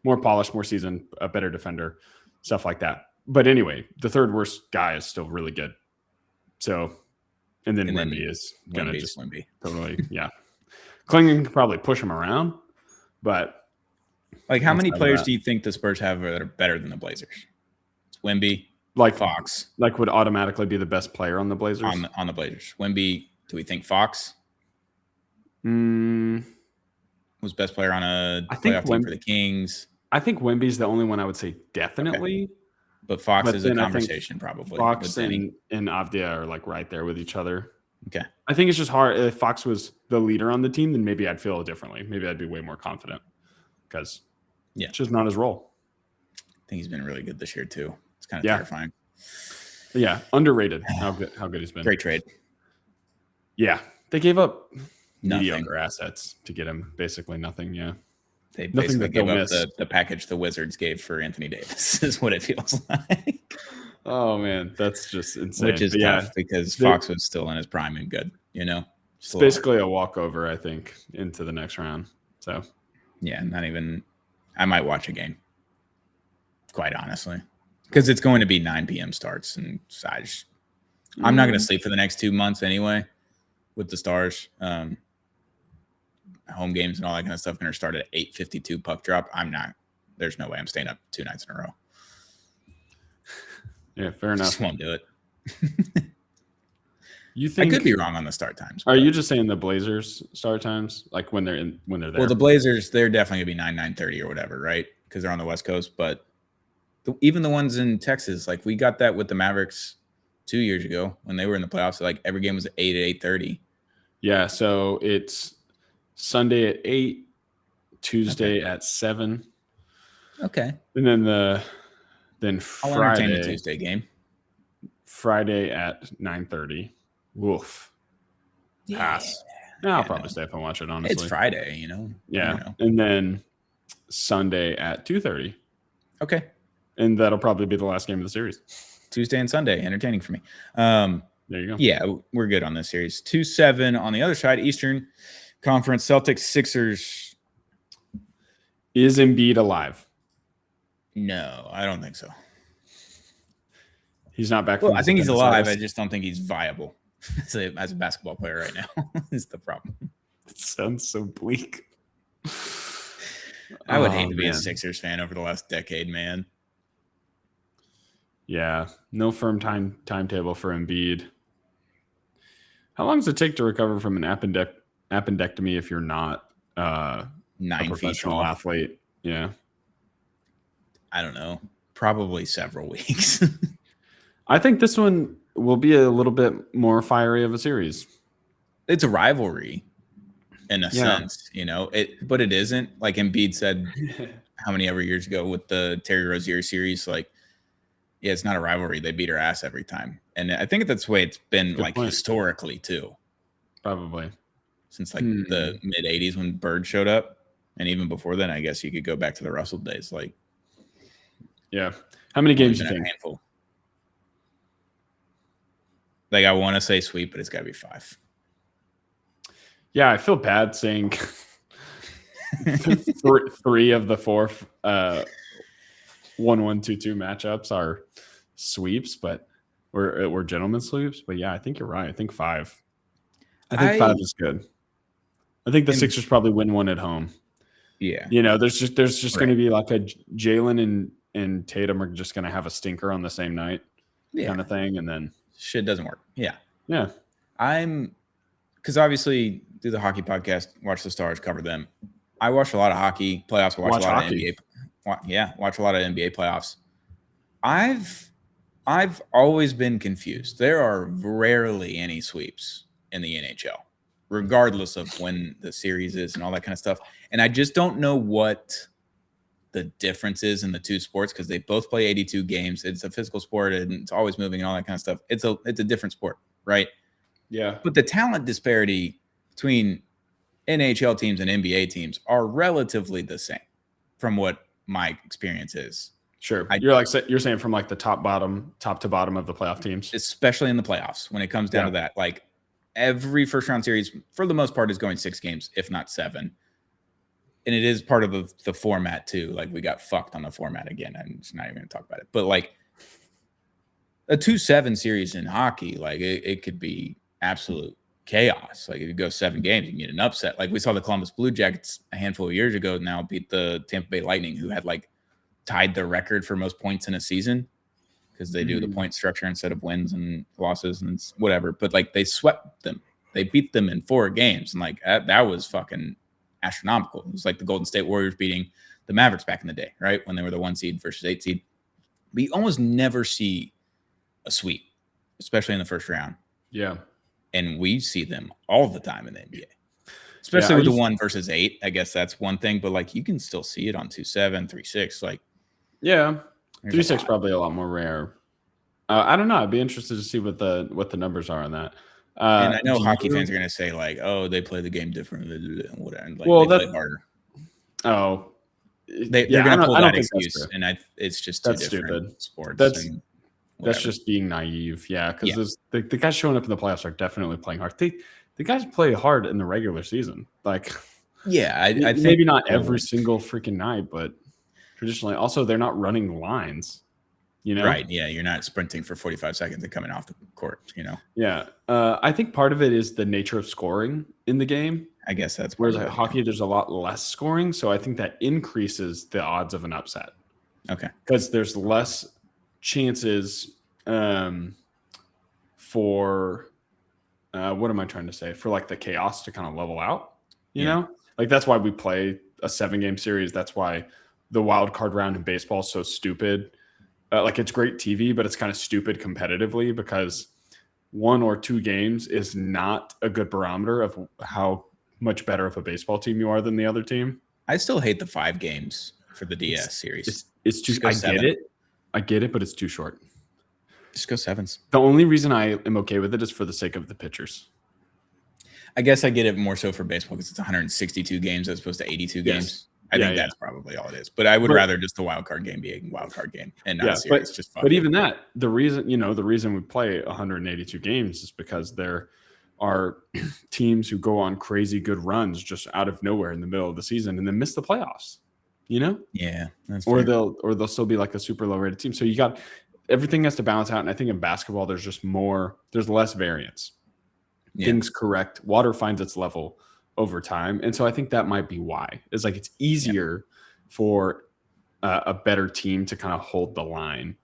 More polished, more seasoned, a better defender, stuff like that. But anyway, the third worst guy is still really good. So, and then Wemby is going to just totally, yeah. Klingon can probably push him around, but. Like, how many players do you think the Spurs have that are better than the Blazers? It's Wemby, Fox. Like, would automatically be the best player on the Blazers? On the Blazers. Wemby, do we think Fox? Was best player on a playoff team for the Kings. I think Wemby's the only one I would say definitely. Okay. But Fox is a conversation probably. Fox and Avdia are like right there with each other. Okay. I think it's just hard. If Fox was the leader on the team, then maybe I'd feel differently. Maybe I'd be way more confident because it's just not his role. I think he's been really good this year too. It's kind of terrifying. Yeah, underrated. How good he's been. Great trade. Yeah, they gave up mediocre assets to get him. Basically nothing. Yeah, they basically gave up the package the Wizards gave for Anthony Davis. Is what it feels like. Oh man, that's just insane. Which is tough because Fox was still in his prime and good. It's basically a walkover, I think, into the next round. So yeah, not even. I might watch a game. Quite honestly, because it's going to be 9 p.m. starts, and I'm not going to sleep for the next 2 months anyway. With the Stars, home games and all that kind of stuff going to start at 8:52 puck drop. I'm not. There's no way I'm staying up 2 nights in a row. Yeah, fair enough. Just won't do it. You think I could be wrong on the start times? Are you just saying the Blazers start times, like when they're there? Well, the Blazers, they're definitely gonna be 9:30 or whatever, right? Because they're on the West Coast. But even the ones in Texas, like we got that with the Mavericks 2 years ago when they were in the playoffs. Like every game was at 8 at 8:30. Yeah, so it's Sunday at 8, Tuesday at 7. Okay. And then I'll entertain the Tuesday game. Friday at 9:30. Woof. Pass. Yeah, I'll probably stay up and watch it, honestly. It's Friday, Yeah. And then Sunday at 2:30. Okay. And that'll probably be the last game of the series. Tuesday and Sunday, entertaining for me. There you go. Yeah, we're good on this series. 2-7 on the other side, Eastern Conference, Celtics, Sixers. Is Embiid alive? No, I don't think so. He's not back. Well, I think he's alive. I just don't think he's viable as a basketball player right now. Is the problem. It sounds so bleak. I would hate to be a Sixers fan over the last decade, man. Yeah, no firm timetable for Embiid. How long does it take to recover from an appendectomy if you're not 9 a professional athlete? Yeah, I don't know. Probably several weeks. I think this one will be a little bit more fiery of a series. It's a rivalry in a sense, but it isn't. Like Embiid said how many ever years ago with the Terry Rozier series, like, yeah, it's not a rivalry. They beat our ass every time. And I think that's the way it's been historically too. Probably. Since like the mid 80s when Bird showed up. And even before then, I guess you could go back to the Russell days. Like, yeah. How many games do you think? A handful. Like, I want to say sweep, but it's got to be 5. Yeah, I feel bad saying 3 of the 4 1-1, 2-2 matchups are sweeps, but we're gentlemen sweeps. But yeah, I think you're right. I think 5. I think 5 is good. I think the Sixers probably win 1 at home. Yeah. There's just going to be like a Jalen and Tatum are just going to have a stinker on the same night kind of thing. And then shit doesn't work. Yeah. Yeah. Because obviously do the hockey podcast, watch the Stars, cover them. I watch a lot of hockey playoffs. Watch a lot hockey. Of NBA. Watch a lot of NBA playoffs. I've always been confused. There are rarely any sweeps in the NHL, regardless of when the series is and all that kind of stuff. And I just don't know what the difference is in the two sports, because they both play 82 games. It's a physical sport and it's always moving and all that kind of stuff. It's a different sport, right? Yeah. But the talent disparity between NHL teams and NBA teams are relatively the same from what my experience is. Sure. You're saying from like the top to bottom of the playoff teams, especially in the playoffs when it comes down to that. Like every first round series for the most part is going 6 games, if not 7. And it is part of the format too. Like we got fucked on the format again. I'm just not even going to talk about it. But like a 2-7 series in hockey, like it could be absolute chaos. Like if you go 7 games, you can get an upset. Like we saw the Columbus Blue Jackets a handful of years ago now beat the Tampa Bay Lightning, who had like tied the record for most points in a season because they do the point structure instead of wins and losses and whatever. But like they swept them. They beat them in 4 games. And like that was fucking astronomical. It was like the Golden State Warriors beating the Mavericks back in the day, right? When they were the 1 seed versus 8 seed. But you almost never see a sweep, especially in the first round. Yeah. And we see them all the time in the NBA. Especially with the 1 versus 8. I guess that's one thing. But like you can still see it on 2-7, 3-6. Like, yeah. 3-6 probably a lot more rare. I don't know. I'd be interested to see what the numbers are on that. And I know hockey fans are going to say like, "Oh, they play the game differently." And like, well, they play harder. Oh, they're going to pull that excuse, and it's just too different sports. That's just being naive. Yeah, because the guys showing up in the playoffs are definitely playing hard. The guys play hard in the regular season. Like, I think maybe not every single freaking night, but traditionally, also they're not running lines, right? Yeah, you're not sprinting for 45 seconds and coming off the court, Yeah, I think part of it is the nature of scoring in the game. I guess that's whereas at hockey, there's a lot less scoring, so I think that increases the odds of an upset. Okay, because there's less chances for what am I trying to say? For like the chaos to kind of level out, you know? Like that's why we play a 7-game series. That's why the wild card round in baseball is so stupid. Like it's great TV, but it's kind of stupid competitively because 1 or 2 games is not a good barometer of how much better of a baseball team you are than the other team. I still hate the 5 games for the DS series. It's too. I get it, but it's too short. Just go 7s. The only reason I am okay with it is for the sake of the pitchers. I guess I get it more so for baseball because it's 162 games as opposed to 82 games. I think that's probably all it is. But I would rather just the wild card game be a wild card game and not a series. Just but even that, the reason we play 182 games is because there are teams who go on crazy good runs just out of nowhere in the middle of the season and then miss the playoffs. Yeah, that's fair. They'll still be like a super low rated team. So everything has to balance out. And I think in basketball, there's less variance. Yeah. Things correct. Water finds its level over time. And so I think that might be why. It's like it's easier for a better team to kind of hold the line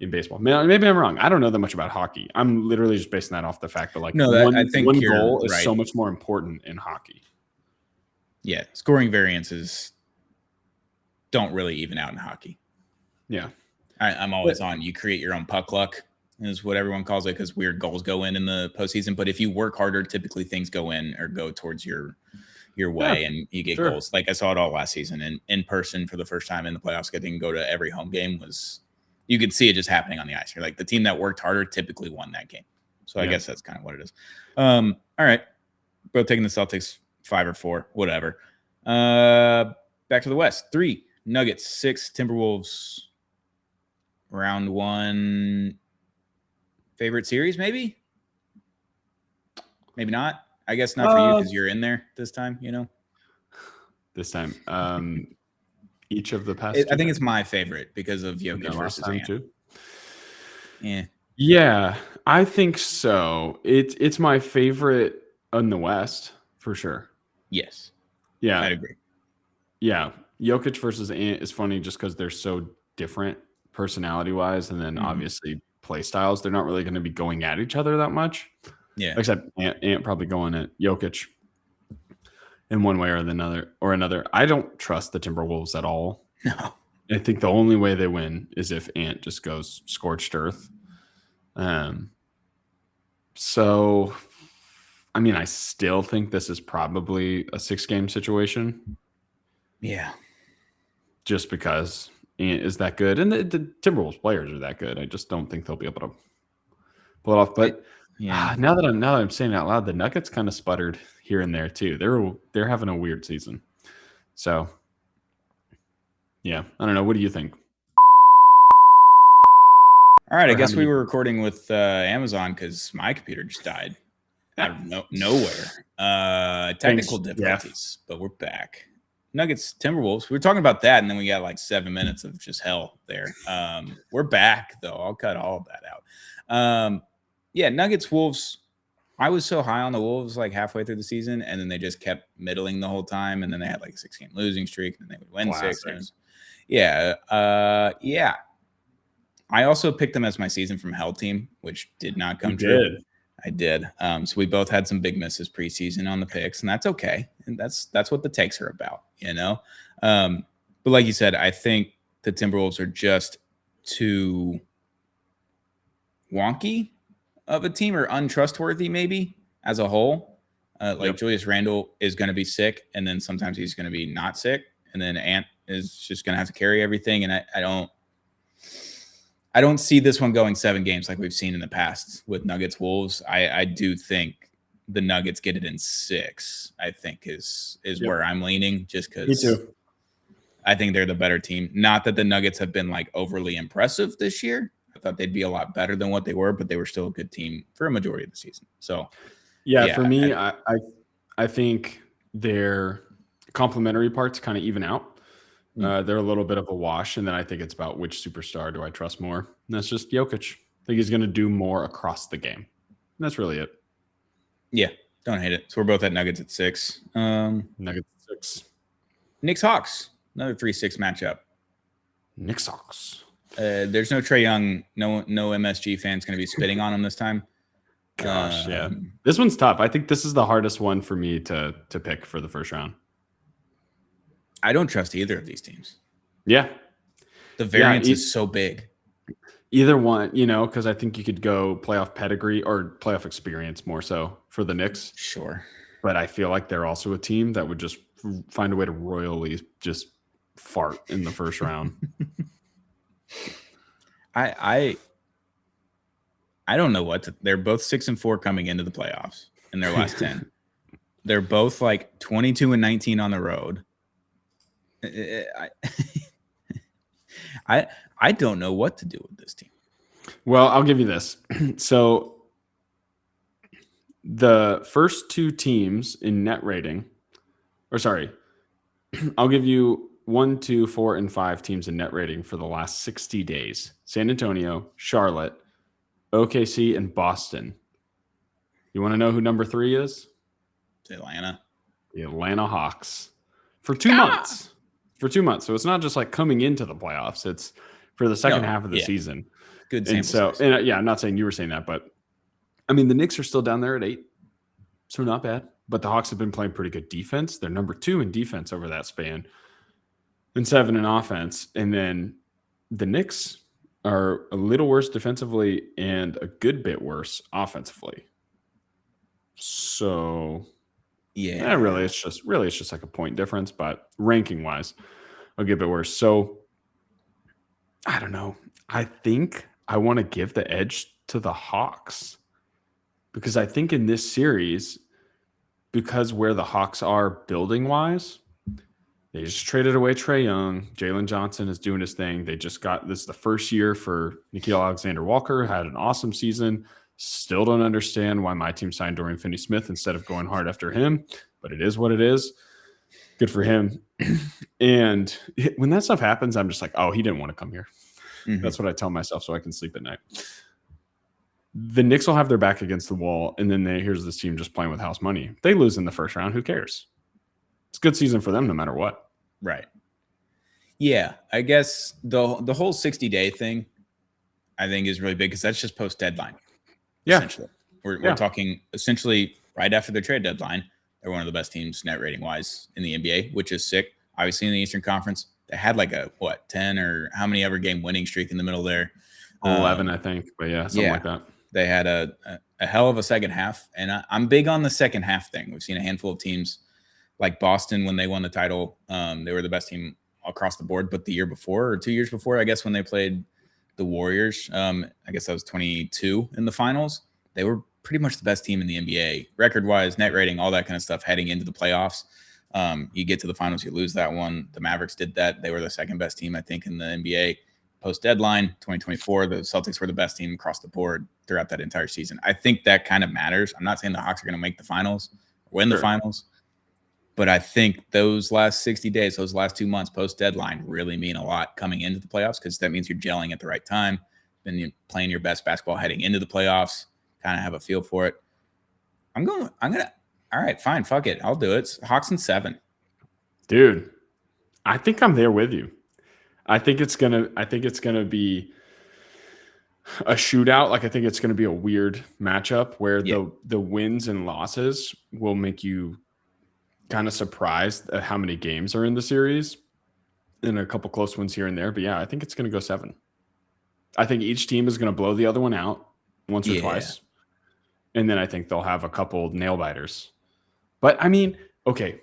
in baseball. Maybe I'm wrong. I don't know that much about hockey. I'm literally just basing that off the fact that I think one goal is so much more important in hockey. Yeah, scoring variances don't really even out in hockey. Yeah. I'm always on. You create your own puck luck is what everyone calls it because weird goals go in the postseason. But if you work harder, typically things go in or go towards your way and you get goals. Like I saw it all last season and in person for the first time in the playoffs, getting to go to every home game you could see it just happening on the ice. You're like the team that worked harder typically won that game. So I guess that's kind of what it is. All right. Both taking the Celtics 5 or 4, whatever. Back to the West. 3 Nuggets, 6 Timberwolves. Round 1 favorite series, maybe? Maybe not. I guess not for you because you're in there this time. This time, each of the past. I think it's my favorite because of Jokic versus time Ant. Too. Yeah. Yeah, I think so. It's my favorite in the West for sure. Yes. Yeah, I'd agree. Yeah, Jokic versus Ant is funny just because they're so different personality-wise, and then obviously play styles. They're not really going to be going at each other that much. Yeah. Except Ant probably going at Jokic in one way or another. I don't trust the Timberwolves at all. No. I think the only way they win is if Ant just goes scorched earth. So, I mean, I still think this is probably a 6-game situation. Yeah. Just because Ant is that good. And the Timberwolves players are that good. I just don't think they'll be able to pull it off. But now that I'm saying it out loud, the Nuggets kind of sputtered here and there too. They're having a weird season. So, yeah, I don't know. What do you think? All right, I guess we were recording with Amazon because my computer just died out of nowhere. Technical difficulties, but we're back. Nuggets, Timberwolves. We were talking about that, and then we got like 7 minutes of just hell there. We're back, though. I'll cut all of that out. Yeah, Nuggets, Wolves. I was so high on the Wolves like halfway through the season, and then they just kept middling the whole time, and then they had like a 6-game losing streak, and then they would win 6. Yeah. I also picked them as my season from hell team, which did not come true. I did. So we both had some big misses preseason on the picks, and that's okay. And that's what the takes are about, But like you said, I think the Timberwolves are just too wonky of a team or untrustworthy, maybe as a whole. Julius Randle is going to be sick, and then sometimes he's going to be not sick, and then Ant is just going to have to carry everything. And I don't see this one going 7 games like we've seen in the past with Nuggets Wolves. I do think the Nuggets get it in 6. I think is where I'm leaning, just because I think they're the better team. Not that the Nuggets have been like overly impressive this year. I thought they'd be a lot better than what they were, but they were still a good team for a majority of the season. So for me, I think their complementary parts kind of even out. They're a little bit of a wash, and then I think it's about which superstar do I trust more. And that's just Jokic. I think he's going to do more across the game. And that's really it. Yeah, don't hate it. So we're both at Nuggets at 6. Nuggets at 6. Knicks Hawks, another 3-6 matchup. Knicks Hawks. There's no Trae Young, no MSG fans going to be spitting on him this time. Gosh, yeah. This one's tough. I think this is the hardest one for me to pick for the first round. I don't trust either of these teams. Yeah. The variance is so big. Either one, because I think you could go playoff pedigree or playoff experience more so for the Knicks. Sure. But I feel like they're also a team that would just find a way to royally just fart in the first round. I don't know what they're both 6-4 coming into the playoffs in their last 10. They're both like 22-19 on the road. I don't know what to do with this team. Well, I'll give you this. So the first 2 teams in net rating, I'll give you 1, 2, 4, and 5 teams in net rating for the last 60 days. San Antonio, Charlotte, OKC, and Boston. You want to know who number 3 is? It's Atlanta. The Atlanta Hawks. For 2 months. For 2 months. So it's not just like coming into the playoffs. It's for the second half of the season. Good sample size. And I'm not saying you were saying that, but I mean, the Knicks are still down there at 8. So not bad. But the Hawks have been playing pretty good defense. They're number 2 in defense over that span. And 7 in offense. And then the Knicks are a little worse defensively and a good bit worse offensively. So yeah, really it's just like a point difference, but ranking wise, I'll get a bit worse. So I don't know. I think I want to give the edge to the Hawks because I think in this series, because where the Hawks are building wise, they just traded away Trae Young. Jalen Johnson is doing his thing. They just got this is the first year for Nickeil Alexander-Walker, had an awesome season. Still don't understand why my team signed Dorian Finney-Smith instead of going hard after him, but it is what it is. Good for him. And when that stuff happens, I'm just like, oh, he didn't want to come here. Mm-hmm. That's what I tell myself so I can sleep at night. The Knicks will have their back against the wall, and then here's this team just playing with house money. They lose in the first round. Who cares? It's a good season for them no matter what. Right. Yeah, I guess the whole 60-day thing, I think, is really big because that's just post-deadline. Yeah. Essentially. We're talking essentially right after the trade deadline. They're one of the best teams net rating wise in the NBA, which is sick. Obviously in the Eastern Conference, they had like a 10 or how many ever game winning streak in the middle there. 11, I think, but something like that. They had a hell of a second half, and I'm big on the second half thing. We've seen a handful of teams like Boston when they won the title. They were the best team across the board, but the year before or 2 years before, I guess when they played the Warriors, I guess that was 22 in the finals. They were pretty much the best team in the NBA, record-wise, net rating, all that kind of stuff heading into the playoffs. You get to the finals, you lose that one. The Mavericks did that. They were the second best team, I think, in the NBA. Post-deadline, 2024, the Celtics were the best team across the board throughout that entire season. I think that kind of matters. I'm not saying the Hawks are going to make the finals, win the finals, but I think those last 60 days, those last 2 months post-deadline really mean a lot coming into the playoffs because that means you're gelling at the right time. Then you're playing your best basketball heading into the playoffs, kind of have a feel for it. All right, fine, fuck it. I'll do it. It's Hawks in 7. Dude, I think I'm there with you. I think it's gonna be a shootout. Like I think it's gonna be a weird matchup where the wins and losses will make you kind of surprised at how many games are in the series and a couple close ones here and there. But I think it's gonna go 7. I think each team is gonna blow the other one out once or twice. And then I think they'll have a couple nail biters. But I mean, okay.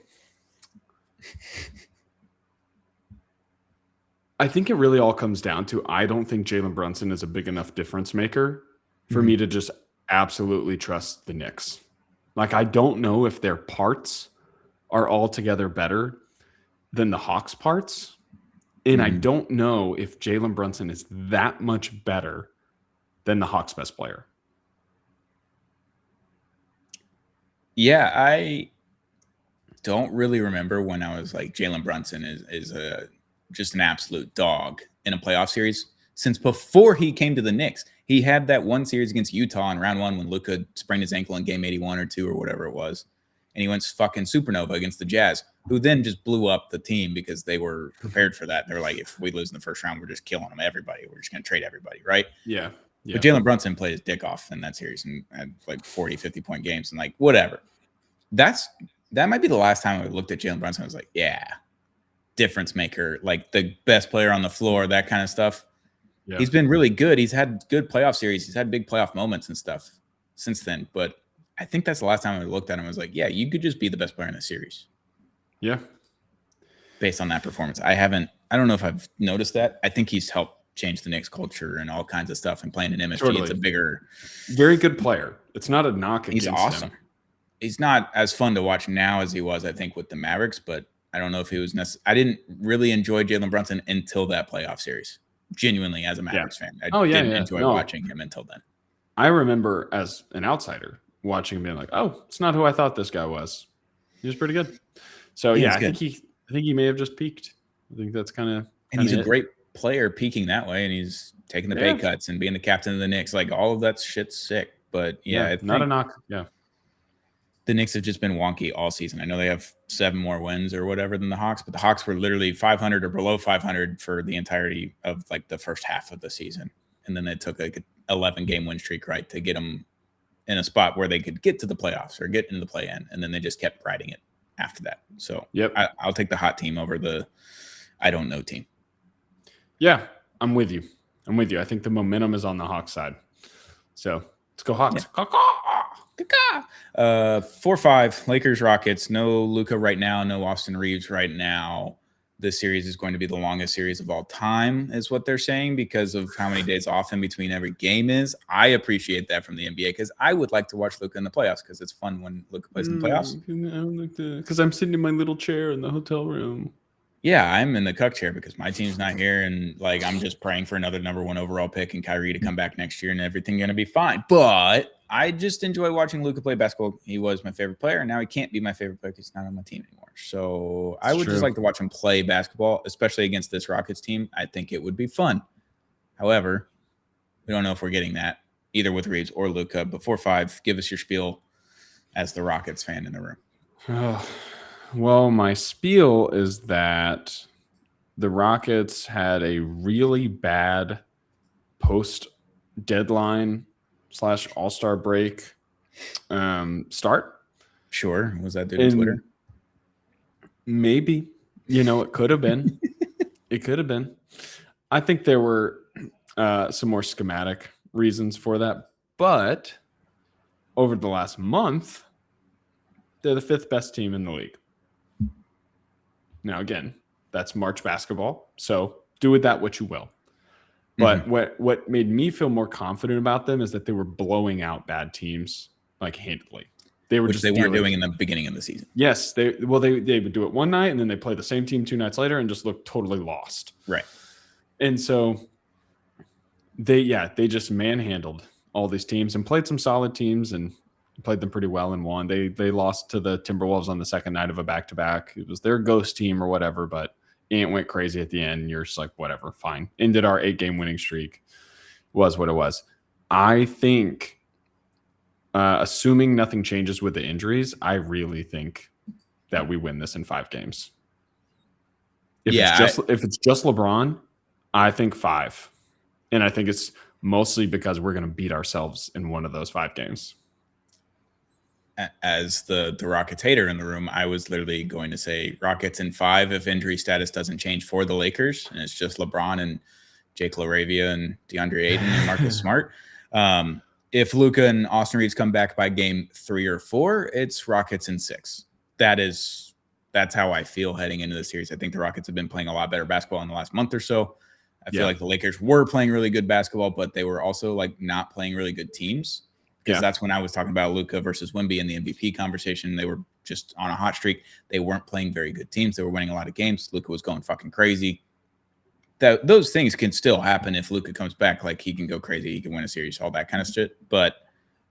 I think it really all comes down to I don't think Jalen Brunson is a big enough difference maker for me to just absolutely trust the Knicks. Like, I don't know if their parts are altogether better than the Hawks parts. And I don't know if Jalen Brunson is that much better than the Hawks' best player. Yeah, I don't really remember when I was like, Jalen Brunson is just an absolute dog in a playoff series. Since before he came to the Knicks, he had that one series against Utah in round 1 when Luka sprained his ankle in game 81 or 2 or whatever it was. And he went fucking supernova against the Jazz, who then just blew up the team because they were prepared for that. They're like, if we lose in the first round, we're just killing them, everybody. We're just going to trade everybody, right? Yeah. But Jalen Brunson played his dick off in that series and had like 40, 50-point games and like whatever. That might be the last time I looked at Jalen Brunson. I was like, yeah, difference maker, like the best player on the floor, that kind of stuff. Yeah. He's been really good. He's had good playoff series. He's had big playoff moments and stuff since then. But I think that's the last time I looked at him. I was like, yeah, you could just be the best player in the series. Yeah. Based on that performance. I don't know if I've noticed that. I think he's helped change the Knicks culture and all kinds of stuff and playing in MSG. Totally. It's a bigger, very good player. It's not a knock against him. He's awesome. He's not as fun to watch now as he was, I think, with the Mavericks, but I don't know if he was I didn't really enjoy Jalen Brunson until that playoff series. Genuinely, as a Mavericks fan. I didn't enjoy watching him until then. I remember as an outsider watching him being like, oh, it's not who I thought this guy was. He was pretty good. So I think he may have just peaked. I think that's kind of, and he's a great player peaking that way, and he's taking the pay cuts and being the captain of the Knicks. Like, all of that shit's sick. But not a knock. Yeah. The Knicks have just been wonky all season. I know they have 7 more wins or whatever than the Hawks, but the Hawks were literally 500 or below 500 for the entirety of like the first half of the season. And then they took like an 11-game win streak, right, to get them in a spot where they could get to the playoffs or get into the play-in. And then they just kept riding it after that. So I'll take the hot team over the I don't know team. Yeah, I'm with you. I think the momentum is on the Hawks side. So let's go Hawks. Yeah. 4-5 Lakers Rockets. No Luka right now. No Austin Reeves right now. This series is going to be the longest series of all time, is what they're saying, because of how many days off in between every game is. I appreciate that from the NBA because I would like to watch Luka in the playoffs because it's fun when Luka plays in the playoffs. Because I'm sitting in my little chair in the hotel room. Yeah, I'm in the cuck chair because my team's not here, and like I'm just praying for another number 1 overall pick and Kyrie to come back next year, and everything gonna be fine. But I just enjoy watching Luka play basketball. He was my favorite player, and now he can't be my favorite player because he's not on my team anymore. So I would just like to watch him play basketball, especially against this Rockets team. I think it would be fun. However, we don't know if we're getting that either with Reeves or Luka. Before 5, give us your spiel as the Rockets fan in the room. Well, my spiel is that the Rockets had a really bad post-deadline / all-star break start. Sure. Was that due to Twitter? Maybe. It could have been. It could have been. I think there were some more schematic reasons for that. But over the last month, they're the 5th best team in the league. Now, again, that's March basketball, so do with that what you will. But what made me feel more confident about them is that they were blowing out bad teams like handily. They weren't doing in the beginning of the season. Yes, they would do it one night and then they play the same team 2 nights later and just look totally lost. Right. And so they just manhandled all these teams and played some solid teams and played them pretty well and won. They lost to the Timberwolves on the second night of a back-to-back. It was their ghost team or whatever, but Ant went crazy at the end. And you're just like, whatever, fine. Ended our 8-game winning streak. Was what it was. I think, assuming nothing changes with the injuries, I really think that we win this in 5 games. If it's just LeBron, I think 5. And I think it's mostly because we're going to beat ourselves in one of those 5 games. As the Rockets hater in the room, I was literally going to say Rockets in 5 if injury status doesn't change for the Lakers, and it's just LeBron and Jake LaRavia and DeAndre Ayton and Marcus Smart. If Luka and Austin Reeves come back by game 3 or 4, it's Rockets in 6. That's how I feel heading into the series. I think the Rockets have been playing a lot better basketball in the last month or so. I feel like the Lakers were playing really good basketball, but they were also like not playing really good teams. Because that's when I was talking about Luka versus Wemby in the MVP conversation. They were just on a hot streak. They weren't playing very good teams. They were winning a lot of games. Luka was going fucking crazy. Those things can still happen if Luka comes back. Like, he can go crazy. He can win a series, all that kind of shit. But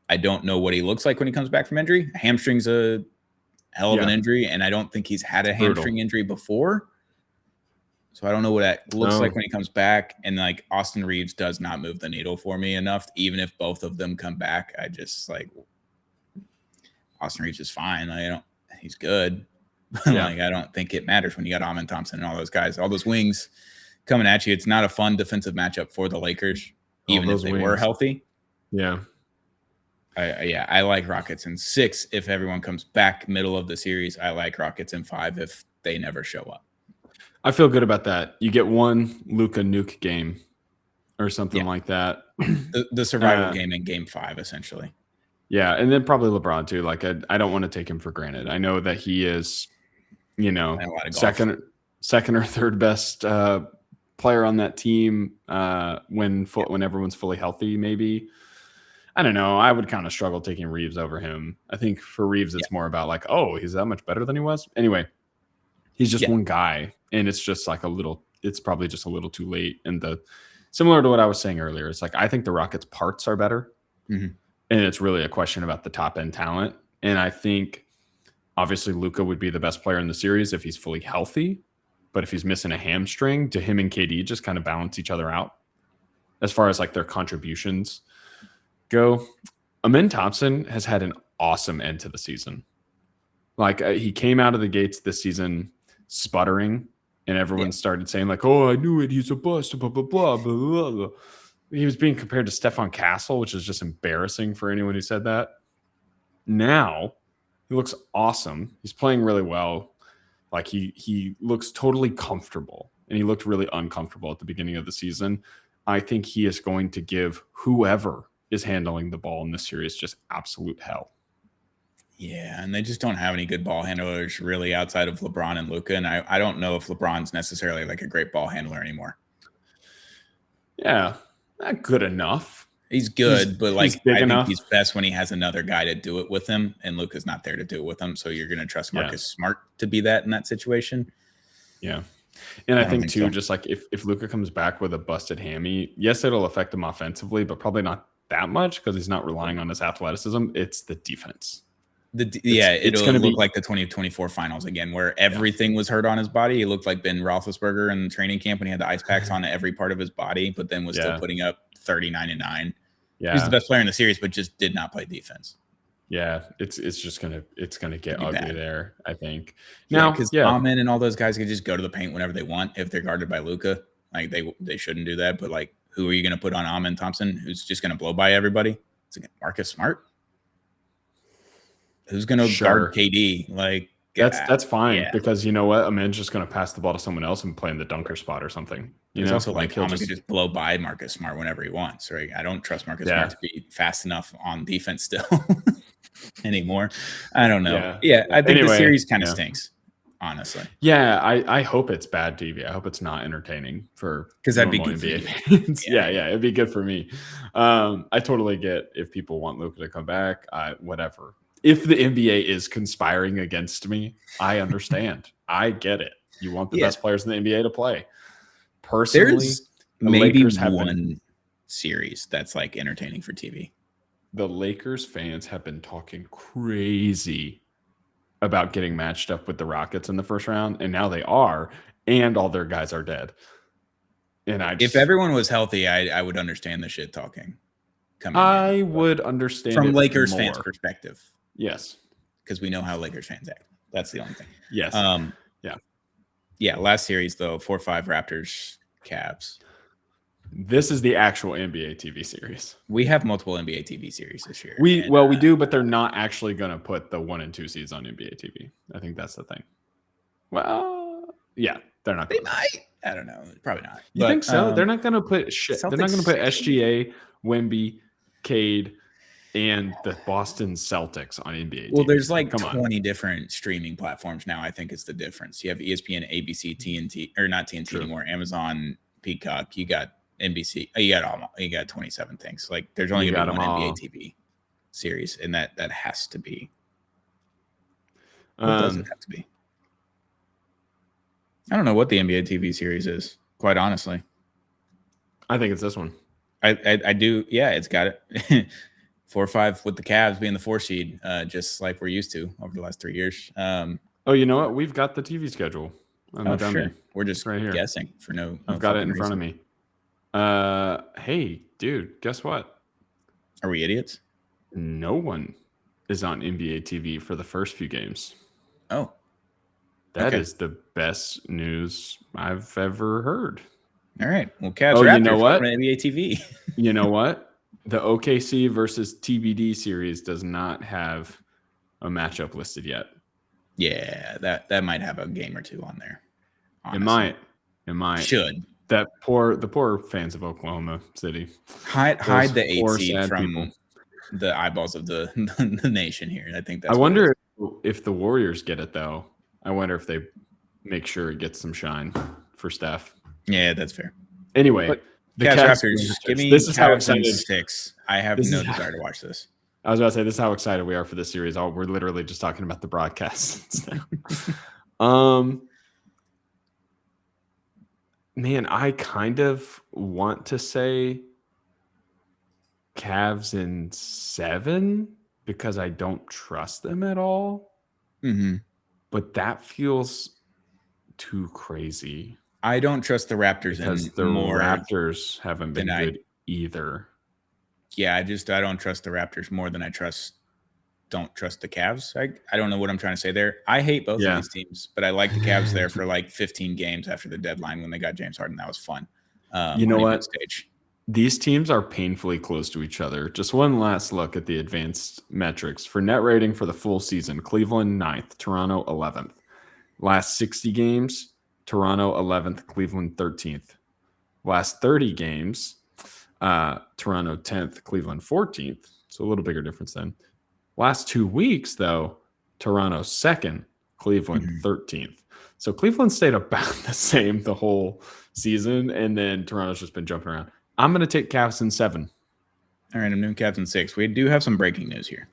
I don't know what he looks like when he comes back from injury. Hamstring's a hell of an injury, and I don't think he's had a hamstring injury before. So I don't know what that looks like when he comes back. And like Austin Reeves does not move the needle for me enough. Even if both of them come back, I just like Austin Reeves is fine. He's good. Like, I don't think it matters when you got Amin Thompson and all those guys, all those wings coming at you. It's not a fun defensive matchup for the Lakers, even if they were healthy. Yeah. I like Rockets in 6 if everyone comes back middle of the series. I like Rockets in 5 if they never show up. I feel good about that. You get one Luka nuke game or something like that. The survival game in game 5, essentially. Yeah, and then probably LeBron too. Like, I don't want to take him for granted. I know that he is, second or third best player on that team when everyone's fully healthy, maybe. I don't know. I would kind of struggle taking Reeves over him. I think for Reeves, it's more about like, oh, he's that much better than he was. Anyway, he's just one guy. And it's just like it's probably just a little too late. And similar to what I was saying earlier, it's like, I think the Rockets' parts are better. Mm-hmm. And it's really a question about the top end talent. And I think obviously Luka would be the best player in the series if he's fully healthy. But if he's missing a hamstring, to him and KD just kind of balance each other out as far as like their contributions go. Amin Thompson has had an awesome end to the season. Like, he came out of the gates this season sputtering. And everyone started saying like, oh, I knew it. He's a bust, blah, blah, blah, blah, blah. He was being compared to Stephon Castle, which is just embarrassing for anyone who said that. Now, he looks awesome. He's playing really well. Like, he looks totally comfortable. And he looked really uncomfortable at the beginning of the season. I think he is going to give whoever is handling the ball in this series just absolute hell. Yeah, and they just don't have any good ball handlers really outside of LeBron and Luka. And I don't know if LeBron's necessarily like a great ball handler anymore. Yeah, not good enough. He's good, but like I think he's best when he has another guy to do it with him, and Luka's not there to do it with him. So you're going to trust Marcus Smart to be that in that situation. Yeah. And I think too, so. Just like if Luka comes back with a busted hammy, yes, it'll affect him offensively, but probably not that much because he's not relying on his athleticism. It's the defense. It's going to look like the 2024 finals again, where everything was hurt on his body. He looked like Ben Roethlisberger in training camp when he had the ice packs on every part of his body, but then was still putting up 39-9. Yeah, he's the best player in the series, but just did not play defense. Yeah, it's gonna get ugly bad. There, I think. Now, because Amen and all those guys can just go to the paint whenever they want if they're guarded by Luka. Like they shouldn't do that. But like, who are you going to put on Amen Thompson? Who's just going to blow by everybody? It's like Marcus Smart. Who's going to guard KD? Like that's fine because you know what? Amen's just going to pass the ball to someone else and play in the dunker spot or something. It's also like he'll just blow by Marcus Smart whenever he wants. Right? I don't trust Marcus Smart to be fast enough on defense still. Anymore. I don't know. Yeah, I think the series kind of stinks, honestly. Yeah, I hope it's bad TV. I hope it's not entertaining because that'd be good for you. yeah, it'd be good for me. I totally get if people want Luka to come back. Whatever. If the NBA is conspiring against me, I understand. I get it. You want the best players in the NBA to play. Personally, maybe one series that's like entertaining for TV. The Lakers fans have been talking crazy about getting matched up with the Rockets in the first round, and now they are, and all their guys are dead. And if everyone was healthy, I would understand the shit talking. I would understand from Lakers fans' perspective. Yes, because we know how Lakers fans act. That's the only thing. Yes. Yeah. Last series though, 4-5 Raptors, Cavs. This is the actual NBA TV series. We have multiple NBA TV series this year. We do, but they're not actually going to put the 1 and 2 seeds on NBA TV. I think that's the thing. Well, yeah, they're not. They might. I don't know. Probably not. You think so? They're not going to put shit. They're not going to put SGA, Wemby, Cade, and the Boston Celtics on NBA TV. Well, there's like 20 different streaming platforms now. I think it's the difference. You have ESPN, ABC, TNT, or not TNT anymore. Amazon, Peacock. You got NBC. You got 27 things. Like there's only going to be one NBA TV series, and that has to be. What does it have to be? I don't know what the NBA TV series is. Quite honestly, I think it's this one. I do. Yeah, it's got it. 4-5 with the Cavs being the 4 seed, just like we're used to over the last 3 years. Oh, you know what? We've got the TV schedule. Sure. We're just right here guessing for no I've got it in front of me. Hey, dude, guess what? Are we idiots? No one is on NBA TV for the first few games. Oh, that is the best news I've ever heard. All right. Well, Cavs Raptors, you know what? On NBA TV. You know what? The OKC versus TBD series does not have a matchup listed yet. Yeah, that might have a game or two on there. Honestly. It might. Should. The poor fans of Oklahoma City. Hide the 8 seed from the eyeballs of the nation here. I think that's. I wonder if the Warriors get it though. I wonder if they make sure it gets some shine for Steph. Yeah, that's fair. Anyway, the Cavs Raptors. Give me this is how excited 6. I have no desire to watch this. I was about to say this is how excited we are for this series. We're literally just talking about the broadcasts now. Man, I kind of want to say Cavs in 7 because I don't trust them at all. Mm-hmm. But that feels too crazy. I don't trust the Raptors because the Raptors haven't been good either. Yeah, I don't trust the Raptors more than I don't trust the Cavs. I don't know what I'm trying to say there. I hate both of these teams, but I like the Cavs there for like 15 games after the deadline when they got James Harden. That was fun. You know what? These teams are painfully close to each other. Just one last look at the advanced metrics. For net rating for the full season, Cleveland 9th, Toronto 11th. Last 60 games, Toronto 11th, Cleveland 13th. Last 30 games, Toronto 10th, Cleveland 14th. So a little bigger difference then. Last 2 weeks, though, Toronto 2nd, Cleveland 13th. So Cleveland stayed about the same the whole season, and then Toronto's just been jumping around. I'm going to take Cavs in 7. All right, I'm doing Cavs in 6. We do have some breaking news here.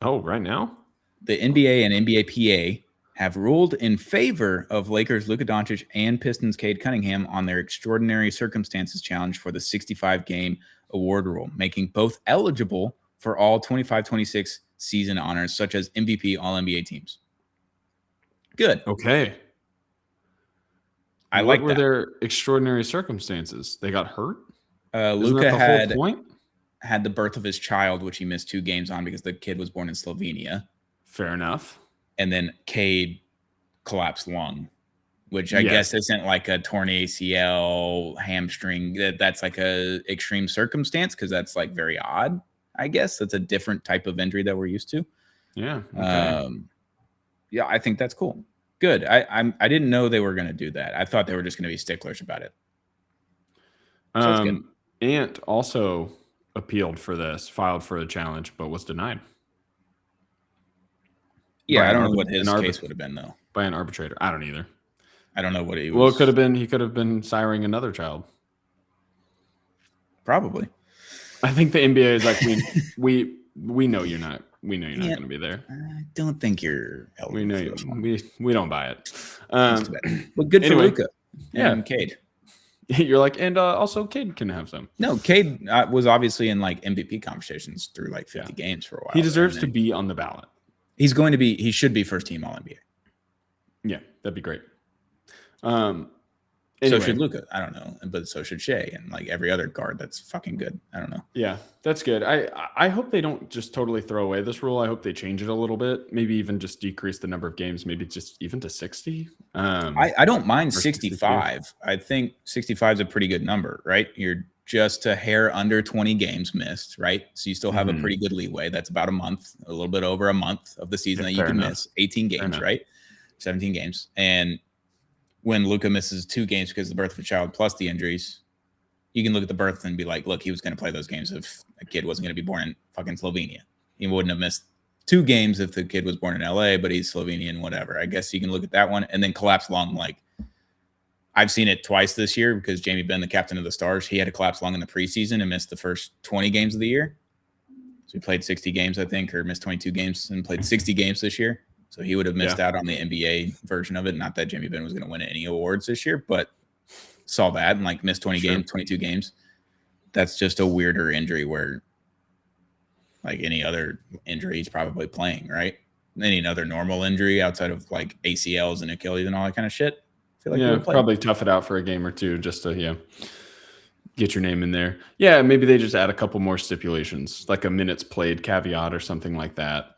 Oh, right now? The NBA and NBA PA have ruled in favor of Lakers Luka Doncic and Pistons Cade Cunningham on their extraordinary circumstances challenge for the 65-game award rule, making both eligible for all 25-26 season honors, such as MVP, All-NBA teams. Good. Okay. What were their extraordinary circumstances? They got hurt? Luka had the birth of his child, which he missed 2 games on because the kid was born in Slovenia. Fair enough. And then Cade collapsed lung, which I guess isn't like a torn ACL, hamstring. That's like a extreme circumstance because that's like very odd. I guess that's a different type of injury that we're used to. Yeah. Okay. Yeah, I think that's cool. Good. I didn't know they were going to do that. I thought they were just going to be sticklers about it. So Ant also appealed for this, filed for a challenge, but was denied. Yeah, I don't know what his case would have been, though. By an arbitrator. I don't either. I don't know what he was. Well, it could have been, he could have been siring another child. Probably. I think the NBA is like, we know you're not. We know you're not going to be there. I don't think you're eligible. We know you. We don't buy it. But good for Luka. Yeah, and Cade. You're like, and also Cade can have some. No, Cade was obviously in like MVP conversations through like 50 games for a while. He deserves to be on the ballot. He's going to be. He should be first team All NBA. Yeah, that'd be great. So should Luka. I don't know, but so should Shea and like every other guard. That's fucking good. I don't know. Yeah, that's good. I hope they don't just totally throw away this rule. I hope they change it a little bit. Maybe even just decrease the number of games. Maybe just even to 60. I don't mind 65. I think 65 is a pretty good number, right? You're just a hair under 20 games missed, right? So you still have a pretty good leeway. That's about a month, a little bit over a month of the season that you can miss. 18 games, right? 17 games. And when Luka misses 2 games because of the birth of a child plus the injuries, you can look at the birth and be like, look, he was going to play those games if a kid wasn't going to be born in fucking Slovenia. He wouldn't have missed 2 games if the kid was born in LA, but he's Slovenian, whatever. I guess you can look at that one and then collapse lung. Like, I've seen it twice this year because Jamie Benn, the captain of the Stars, he had a collapse lung in the preseason and missed the first 20 games of the year. So he played 60 games, I think, or missed 22 games and played 60 games this year. So he would have missed out on the NBA version of it. Not that Jamie Benn was going to win any awards this year, but saw that and like missed 20 games, 22 games. That's just a weirder injury where like any other injury he's probably playing, right? Any other normal injury outside of like ACLs and Achilles and all that kind of shit. I feel like probably tough it out for a game or two just to, get your name in there. Yeah, maybe they just add a couple more stipulations, like a minutes played caveat or something like that.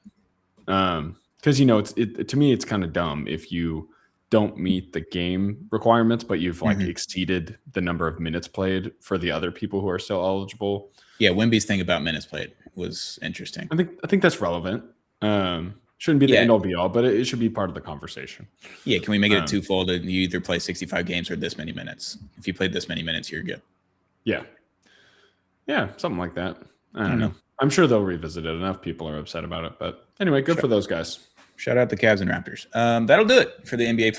Because to me it's kind of dumb if you don't meet the game requirements, but you've like exceeded the number of minutes played for the other people who are still eligible. Yeah, Wemby's thing about minutes played was interesting. I think that's relevant. Shouldn't be the end all be all, but it should be part of the conversation. Yeah, can we make it a twofold? You either play 65 games or this many minutes. If you played this many minutes, you're good. Yeah, something like that. I don't know. I'm sure they'll revisit it. Enough people are upset about it, but anyway, good for those guys. Shout out the Cavs and Raptors. That'll do it for the NBA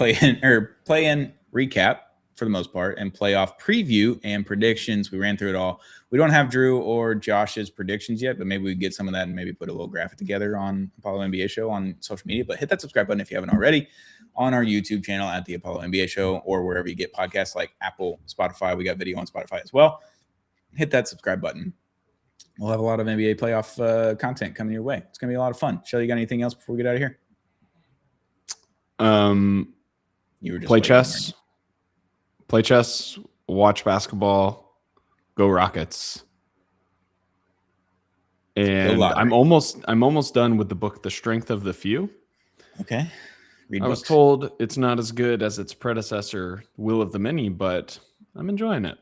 play-in recap for the most part and playoff preview and predictions. We ran through it all. We don't have Drew or Josh's predictions yet, but maybe we get some of that and maybe put a little graphic together on Apollo NBA Show on social media. But hit that subscribe button if you haven't already on our YouTube channel at the Apollo NBA Show or wherever you get podcasts like Apple, Spotify. We got video on Spotify as well. Hit that subscribe button. We'll have a lot of NBA playoff content coming your way. It's going to be a lot of fun. Shelley, you got anything else before we get out of here? You were just play chess, watch basketball, go Rockets. And I'm almost done with the book, The Strength of the Few. Okay. I was told it's not as good as its predecessor, Will of the Many, but I'm enjoying it.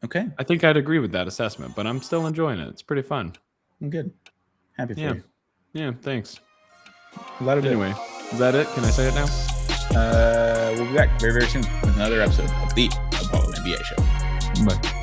Okay. I think I'd agree with that assessment, but I'm still enjoying it. It's pretty fun. I'm good. Happy for you. Yeah, thanks. Anyway, is that it? Can I say it now? We'll be back very, very soon with another episode of the Apollo NBA Show. Bye.